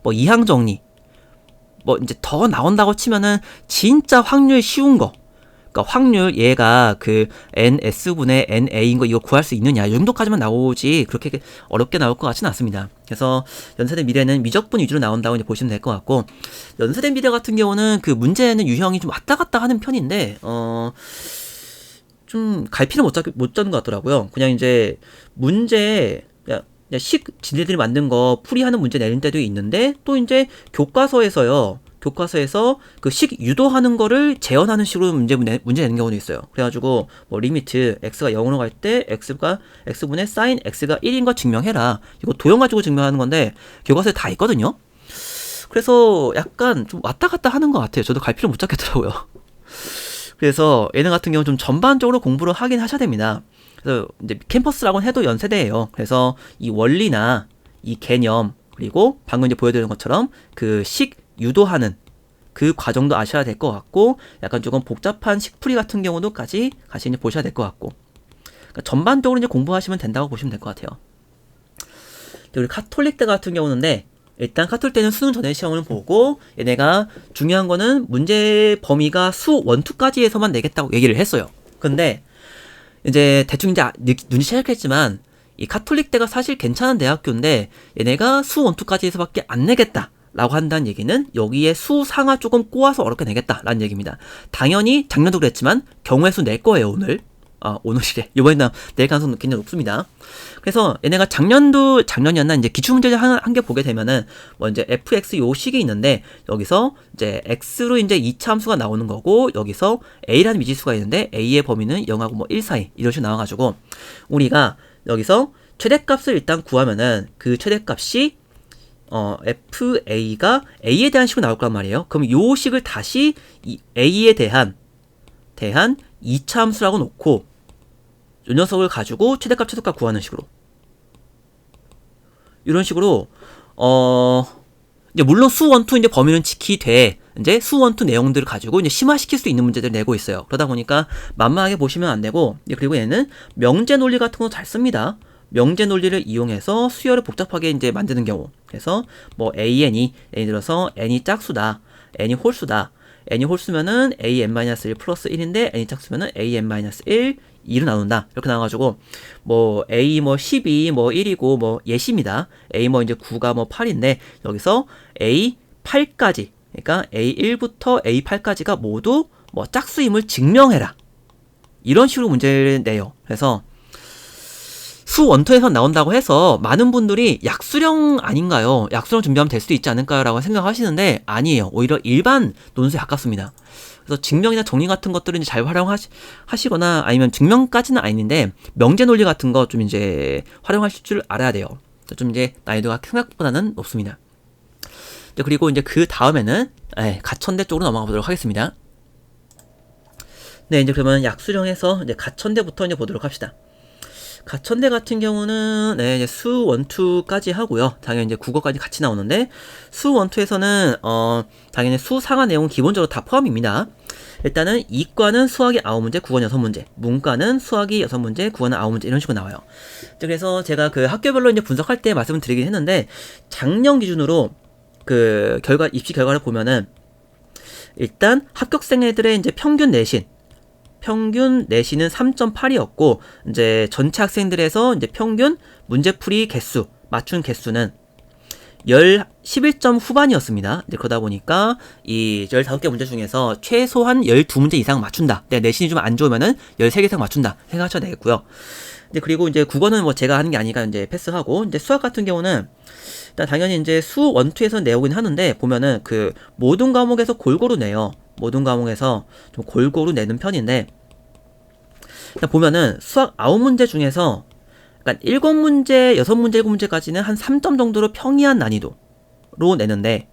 뭐 이항 정리 뭐 이제 더 나온다고 치면은 진짜 확률 쉬운 거 그러니까 확률 얘가 그 NS분의 NA인 거 이거 구할 수 있느냐 이 정도까지만 나오지 그렇게 어렵게 나올 것 같지는 않습니다. 그래서 연세대 미래는 미적분 위주로 나온다고 이제 보시면 될 것 같고 연세대 미래 같은 경우는 그 문제는 유형이 좀 왔다 갔다 하는 편인데 좀 갈피를 못 잡는 것 같더라고요. 그냥 이제 문제 그냥 지네들이 만든 거 풀이하는 문제 내는 때도 있는데 또 이제 교과서에서 그 식 유도하는 거를 재현하는 식으로 문제 내는 경우도 있어요. 그래가지고 뭐 리미트 x가 0으로 갈 때 x분의 sin x가 1인 거 증명해라. 이거 도형 가지고 증명하는 건데 교과서에 다 있거든요. 그래서 약간 좀 왔다 갔다 하는 것 같아요. 저도 갈피를 못 잡겠더라고요. 그래서 얘네 같은 경우는 좀 전반적으로 공부를 하긴 하셔야 됩니다. 그래서 이제 캠퍼스라고는 해도 연세대예요. 그래서 이 원리나 이 개념 그리고 방금 이제 보여드린 것처럼 그 식 유도하는 그 과정도 아셔야 될 것 같고 약간 조금 복잡한 식풀이 같은 경우도까지 같이 이제 보셔야 될 것 같고 그러니까 전반적으로 이제 공부하시면 된다고 보시면 될 것 같아요. 우리 카톨릭대 같은 경우는데 일단 카톨릭대는 수능 전에 시험을 보고 얘네가 중요한 거는 문제 범위가 수 원투까지 해서만 내겠다고 얘기를 했어요. 근데 이제 대충 이제 눈치채셨겠지만 이 카톨릭대가 사실 괜찮은 대학교인데 얘네가 수 원투까지 해서밖에 안 내겠다 라고 한다는 얘기는 여기에 수 상하 조금 꼬아서 어렵게 내겠다 라는 얘기입니다. 당연히 작년도 그랬지만 경우의 수 낼 거예요 오늘이래. 이번에는 낼 가능성은 굉장히 높습니다. 그래서 얘네가 작년이었나 이제 기출문제를 한 개 보게 되면은 뭐 이제 fx 요 식이 있는데 여기서 이제 x로 이제 2차 함수가 나오는 거고 여기서 a라는 미지수가 있는데 a의 범위는 0하고 뭐 1 사이 이런 식으로 나와가지고 우리가 여기서 최대값을 일단 구하면은 그 최대값이 FA가 A에 대한 식으로 나올 거란 말이에요. 그럼 요 식을 다시 이 A에 대한 2차 함수라고 놓고 이 녀석을 가지고 최대값 구하는 식으로 이런 식으로 이제 물론 수원투 이제 범위는 지키되 이제 수원투 내용들을 가지고 이제 심화시킬 수 있는 문제들을 내고 있어요. 그러다 보니까 만만하게 보시면 안 되고 그리고 얘는 명제 논리 같은 거 잘 씁니다. 명제 논리를 이용해서 수열을 복잡하게 이제 만드는 경우. 그래서 뭐 AN이 예를 들어서 n이 짝수다, n이 홀수다, n이 홀수면은 an-1 플러스 1인데 n이 짝수면은 an-1 2로 나눈다. 이렇게 나와가지고 뭐 a 뭐 12 뭐 1이고 뭐 예시입니다. a 뭐 이제 9가 뭐 8인데 여기서 a 8까지 그러니까 a1부터 a8까지가 모두 뭐 짝수임을 증명해라. 이런 식으로 문제를 내요. 그래서 수 원투에서 나온다고 해서 많은 분들이 약수령 아닌가요? 약수령 준비하면 될 수도 있지 않을까요? 라고 생각하시는데 아니에요. 오히려 일반 논술에 가깝습니다. 그래서 증명이나 정리 같은 것들은 이제 잘 활용하시거나 아니면 증명까지는 아닌데 명제 논리 같은 거 좀 이제 활용하실 줄 알아야 돼요. 좀 이제 난이도가 생각보다는 높습니다. 그리고 이제 그 다음에는 가천대 쪽으로 넘어가 보도록 하겠습니다. 네, 이제 그러면 약수령에서 이제 가천대부터 이제 보도록 합시다. 가천대 같은 경우는 이제 수 원투까지 하고요. 당연히 이제 국어까지 같이 나오는데 수 원투에서는 당연히 수 상하 내용 기본적으로 다 포함입니다. 일단은 이과는 수학이 9문제, 국어는 6문제, 문과는 수학이 6문제, 국어는 9문제 이런 식으로 나와요. 그래서 제가 그 학교별로 이제 분석할 때 말씀을 드리긴 했는데 작년 기준으로 그 입시 결과를 보면은 일단 합격생 애들의 이제 평균 내신은 3.8이었고 이제 전체 학생들에서 이제 평균 문제풀이 개수 맞춘 개수는 11점 후반이었습니다. 그러다 보니까 이 15개 문제 중에서 최소한 12문제 이상 맞춘다. 내신이 좀 안 좋으면은 13개 이상 맞춘다. 생각하셔야 되겠고요. 그리고 이제 국어는 뭐 제가 하는 게 아니니까 이제 패스하고 이제 수학 같은 경우는 일단 당연히 이제 수 원투에서 내오긴 하는데 보면은 그 모든 과목에서 골고루 내요. 모든 과목에서 좀 골고루 내는 편인데 보면은 수학 9문제 중에서 그러니까 7문제, 6문제, 7문제까지는 한 3점 정도로 평이한 난이도로 내는데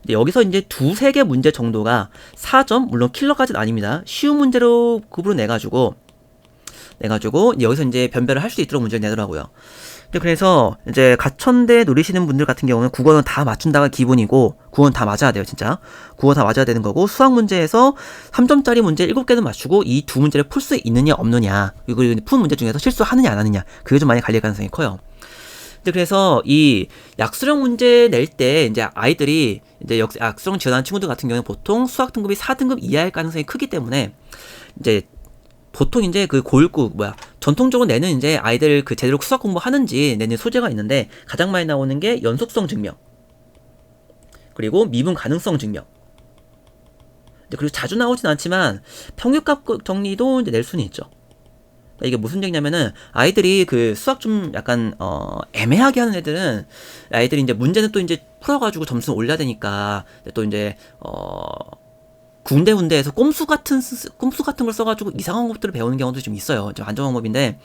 여기서 이제 2-3개 문제 정도가 4점, 물론 킬러까지는 아닙니다. 쉬운 문제로 급으로 내가지고 여기서 이제 변별을 할 수 있도록 문제를 내더라고요. 그래서 이제 가천대 노리시는 분들 같은 경우는 국어는 다 맞춘다가 기본이고 국어는 다 맞아야 돼요. 진짜 국어 다 맞아야 되는 거고 수학 문제에서 3점짜리 문제 7개는 맞추고 이 두 문제를 풀 수 있느냐 없느냐 그리고 푼 문제 중에서 실수하느냐 안 하느냐 그게 좀 많이 갈릴 가능성이 커요. 그래서 이 약수령 문제 낼 때 이제 아이들이 이제 약수령 지원하는 친구들 같은 경우는 보통 수학 등급이 4등급 이하일 가능성이 크기 때문에 이제 보통 이제 그 전통적으로 내는 이제 아이들 그 제대로 수학 공부하는지 내는 소재가 있는데 가장 많이 나오는 게 연속성 증명 그리고 미분 가능성 증명 그리고 자주 나오진 않지만 평균값 정리도 이제 낼 수는 있죠. 이게 무슨 얘기냐면은 아이들이 그 수학 좀 약간 애매하게 하는 애들은 아이들이 이제 문제는 또 이제 풀어가지고 점수 올려야 되니까 또 이제 군데군데에서 꼼수 같은 걸 써가지고 이상한 것들을 배우는 경우도 좀 있어요. 좀 안 좋은 방법인데,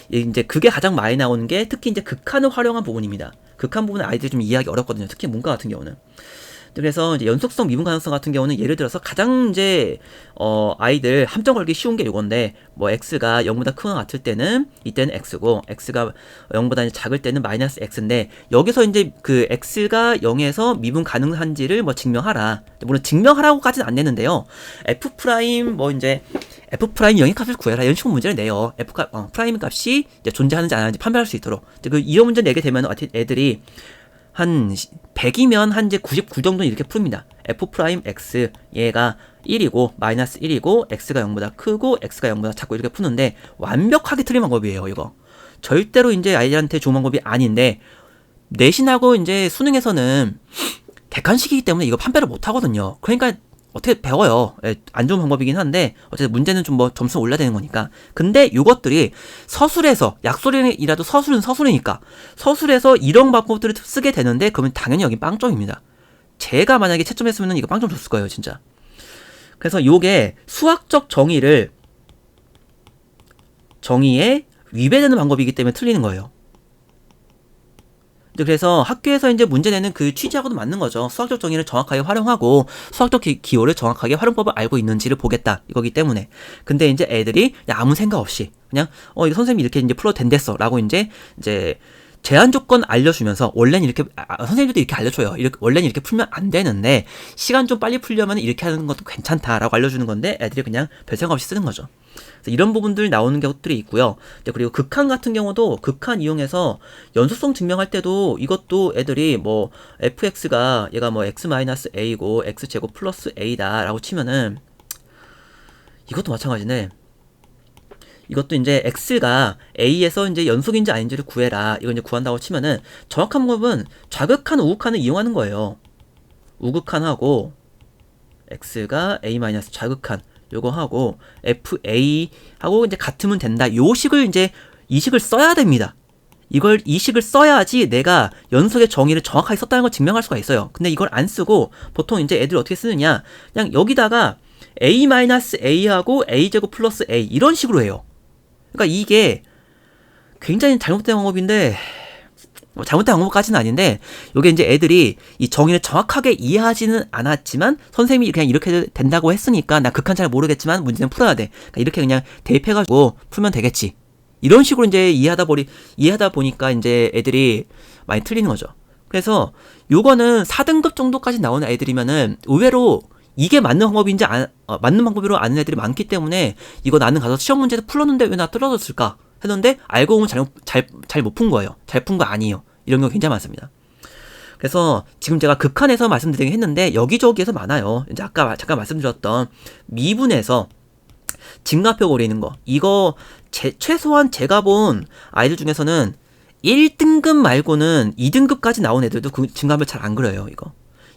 이제 그게 가장 많이 나오는 게 특히 이제 극한을 활용한 부분입니다. 극한 부분은 아이들이 좀 이해하기 어렵거든요. 특히 문과 같은 경우는. 그래서 이제 연속성 미분 가능성 같은 경우는 예를 들어서 가장 이제 아이들 함정 걸기 쉬운 게 이건데 뭐 x가 0보다 크거나 같을 때는 이때는 x고 x가 0보다 작을 때는 마이너스 x인데 여기서 이제 그 x가 0에서 미분 가능한지를 뭐 증명하라. 물론 증명하라고까지는 안 내는데요. f 프라임 뭐 이제 f 프라임 0의 값을 구해라 이런 식으로 문제를 내요. f 프라임 값이 이제 존재하는지 안 하는지 판별할 수 있도록. 이런 문제 내게 되면 애들이 한 100이면 한 이제 99 정도는 이렇게 풉니다. f 프라임 x 얘가 1이고 마이너스 1이고 x가 0보다 크고 x가 0보다 작고 이렇게 푸는데 완벽하게 틀린 방법이에요. 이거 절대로 이제 아이들한테 좋은 방법이 아닌데 내신하고 이제 수능에서는 객관식이기 때문에 이거 판별을 못 하거든요. 그러니까 어떻게 배워요. 안 좋은 방법이긴 한데 어쨌든 문제는 좀 뭐 점수 올려야 되는 거니까. 근데 이것들이 서술에서 약소리라도 서술은 서술이니까 서술에서 이런 방법들을 쓰게 되는데 그러면 당연히 여기 빵점입니다. 제가 만약에 채점했으면 이거 빵점 줬을 거예요. 진짜. 그래서 요게 수학적 정의에 위배되는 방법이기 때문에 틀리는 거예요. 그래서 학교에서 이제 문제 내는 그 취지하고도 맞는 거죠. 수학적 정의를 정확하게 활용하고 수학적 기호를 정확하게 활용법을 알고 있는지를 보겠다 이거기 때문에. 근데 이제 애들이 아무 생각 없이 그냥 이거 선생님이 이렇게 이제 풀어도 된댔어 라고 이제 제한 조건 알려주면서 원래는 이렇게 선생님들도 이렇게 알려줘요. 원래는 이렇게 풀면 안 되는데 시간 좀 빨리 풀려면 이렇게 하는 것도 괜찮다라고 알려주는 건데 애들이 그냥 별 생각 없이 쓰는 거죠. 그래서 이런 부분들 나오는 것들이 있고요. 그리고 극한 같은 경우도 극한 이용해서 연속성 증명할 때도 이것도 애들이 뭐 fx가 얘가 뭐 x-a고 x제곱 플러스 a다라고 치면은 이것도 마찬가지네. 이것도 이제 x가 a에서 이제 연속인지 아닌지를 구해라. 이거 이제 구한다고 치면은 정확한 방법은 좌극한, 우극한을 이용하는 거예요. 우극한하고 x가 a 마이너스 좌극한 요거 하고 fa 하고 이제 같으면 된다. 요 식을 이제 이 식을 써야 됩니다. 이 식을 써야지 내가 연속의 정의를 정확하게 썼다는 걸 증명할 수가 있어요. 근데 이걸 안 쓰고 보통 이제 애들이 어떻게 쓰느냐? 그냥 여기다가 a-a하고 a제곱 플러스 a 이런 식으로 해요. 그러니까 이게 굉장히 잘못된 방법인데 잘못된 방법까지는 아닌데 이게 이제 애들이 이 정의를 정확하게 이해하지는 않았지만 선생님이 그냥 이렇게 된다고 했으니까 나 극한 잘 모르겠지만 문제는 풀어야 돼. 그러니까 이렇게 그냥 대입해가지고 풀면 되겠지. 이런 식으로 이제 이해하다 보니까 이제 애들이 많이 틀리는 거죠. 그래서 요거는 4등급 정도까지 나오는 애들이면은 의외로 이게 맞는 방법인지 맞는 방법으로 아는 애들이 많기 때문에 이거 나는 가서 시험 문제에서 풀었는데 왜 나 떨어졌을까 했는데 알고 보면 잘 못 푼 거예요. 잘 푼 거 아니에요. 이런 거 굉장히 많습니다. 그래서 지금 제가 극한에서 말씀드리긴 했는데 여기저기에서 많아요. 이제 아까 잠깐 말씀드렸던 미분에서 증가표 그리는 거 이거 최소한 제가 본 아이들 중에서는 1등급 말고는 2등급까지 나온 애들도 그 증가표 잘 안 그려요.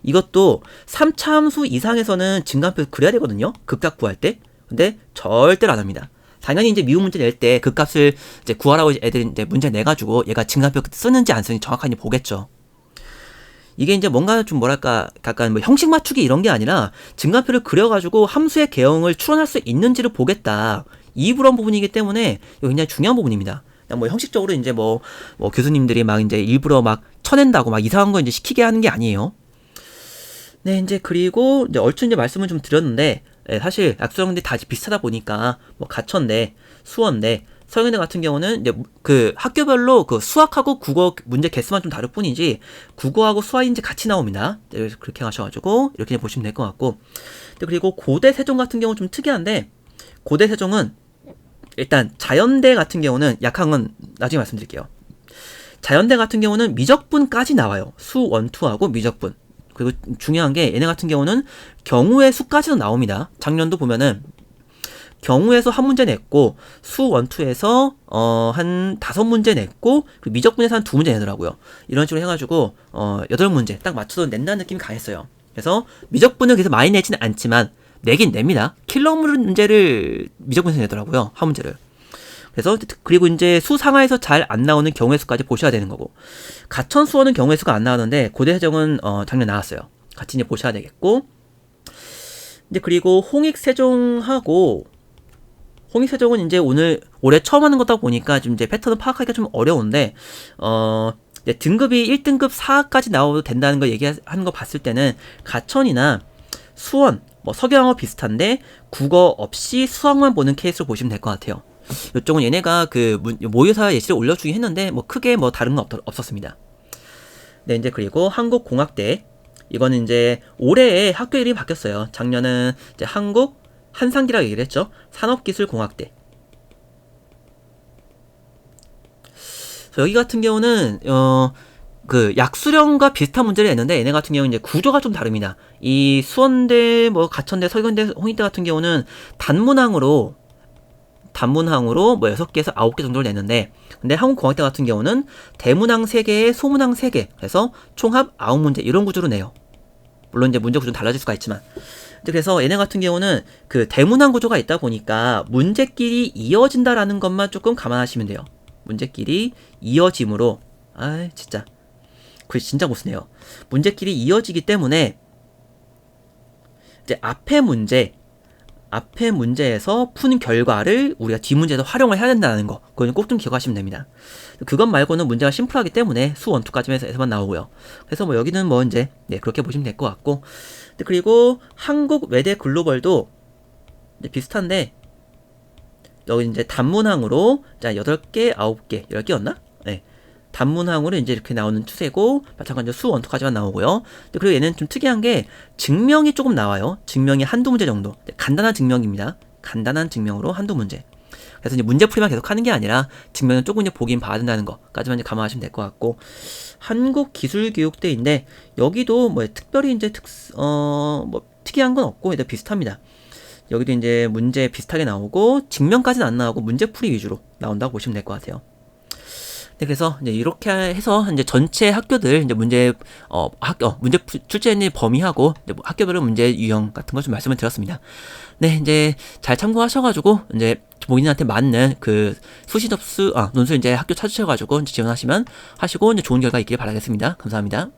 이것도 3차 함수 이상에서는 증가표 그려야 되거든요. 극값 구할 때. 근데 절대로 안 합니다. 당연히 이제 미분 문제 낼 때 극값을 이제 구하라고 애들이 이제 문제 내가지고 얘가 증가표 쓰는지 안 쓰는지 정확하게 보겠죠. 이게 이제 뭔가 좀 뭐랄까 약간 뭐 형식 맞추기 이런 게 아니라 증가표를 그려가지고 함수의 개형을 추론할 수 있는지를 보겠다. 이 그런 부분이기 때문에 이거 굉장히 중요한 부분입니다. 그냥 뭐 형식적으로 이제 뭐 교수님들이 막 이제 일부러 막 쳐낸다고 막 이상한 거 이제 시키게 하는 게 아니에요. 네, 이제 그리고 이제 얼추 이제 말씀을 좀 드렸는데 사실 약수형들이 다 비슷하다 보니까 뭐 가천대, 수원대, 서영대 같은 경우는 이제 그 학교별로 그 수학하고 국어 문제 개수만 좀 다를 뿐이지 국어하고 수학이 이제 같이 나옵니다. 그래서 그렇게 하셔가지고 이렇게 보시면 될 것 같고 그리고 고대 세종 같은 경우는 좀 특이한데 고대 세종은 일단 자연대 같은 경우는 약한 건 나중에 말씀드릴게요. 자연대 같은 경우는 미적분까지 나와요. 수, 원, 투하고 미적분. 그리고 중요한 게 얘네 같은 경우는 경우의 수까지도 나옵니다. 작년도 보면은 경우에서 한 문제 냈고 수 원투에서 한 5문제 냈고 그리고 미적분에서 한 2문제 내더라고요. 이런 식으로 해가지고 8문제 딱 맞춰서 낸다는 느낌이 강했어요. 그래서 미적분을 그래서 많이 내지는 않지만 내긴 냅니다. 킬러 문제를 미적분에서 내더라고요. 한 문제를. 그래서 그리고 이제 수 상하에서 잘 안 나오는 경우의 수까지 보셔야 되는 거고 가천 수원은 경우의 수가 안 나오는데 고대 세종은 작년 나왔어요. 같이 이제 보셔야 되겠고 이제 그리고 홍익 세종은 이제 올해 처음 하는 거다 보니까 좀 이제 패턴을 파악하기가 좀 어려운데 이제 등급이 1등급 4까지 나와도 된다는 거 얘기하는 거 봤을 때는 가천이나 수원 뭐 석영하고 비슷한데 국어 없이 수학만 보는 케이스로 보시면 될 것 같아요. 이쪽은 얘네가 그 모의고사 예시를 올려주긴 했는데 뭐 크게 뭐 다른 건 없었습니다. 네, 이제 그리고 한국공학대 이거는 이제 올해에 학교 이름이 바뀌었어요. 작년은 이제 한상기라고 얘기를 했죠. 산업기술공학대. 여기 같은 경우는 그 약수령과 비슷한 문제를 냈는데 얘네 같은 경우는 이제 구조가 좀 다릅니다. 이 수원대, 뭐 가천대, 서울대, 홍익대 같은 경우는 단문항으로 뭐 6개에서 9개 정도를 냈는데 근데 한국공학대 같은 경우는 대문항 3개에 소문항 3개 해서 총합 9문제 이런 구조로 내요. 물론 이제 문제 구조는 달라질 수가 있지만 그래서 얘네 같은 경우는 그 대문항 구조가 있다 보니까 문제끼리 이어진다라는 것만 조금 감안하시면 돼요. 문제끼리 이어짐으로 진짜 글씨 진짜 못 쓰네요. 문제끼리 이어지기 때문에 이제 앞에 문제에서 푼 결과를 우리가 뒷문제에서 활용을 해야 된다는 거 그건 꼭 좀 기억하시면 됩니다. 그것 말고는 문제가 심플하기 때문에 수 원투까지에서만 나오고요. 그래서 뭐 여기는 뭐 이제 그렇게 보시면 될 것 같고 그리고 한국 외대 글로벌도 이제 비슷한데 여기 이제 단문항으로 자 8개, 9개, 10개였나? 네. 단문항으로 이제 이렇게 나오는 추세고, 마찬가지로 수 원투까지만 나오고요. 그리고 얘는 좀 특이한 게 증명이 조금 나와요. 증명이 한두 문제 정도. 간단한 증명입니다. 간단한 증명으로 한두 문제. 그래서 이제 문제풀이만 계속 하는 게 아니라 증명은 조금 이제 보긴 봐야 된다는 거까지만 이제 감안하시면 될 것 같고, 한국기술교육대인데 여기도 뭐 특별히 이제 뭐 특이한 건 없고 일단 비슷합니다. 여기도 이제 문제 비슷하게 나오고 증명까지는 안 나오고 문제풀이 위주로 나온다고 보시면 될 것 같아요. 네, 그래서 이제 이렇게 해서 이제 전체 학교들 이제 문제 출제는 범위하고 이제 학교별로 문제 유형 같은 거 좀 말씀을 드렸습니다. 네, 이제 잘 참고하셔가지고 이제 본인한테 맞는 그 수시 접수 논술 이제 학교 찾으셔가지고 이제 지원하시면 하시고 이제 좋은 결과 있길 바라겠습니다. 감사합니다.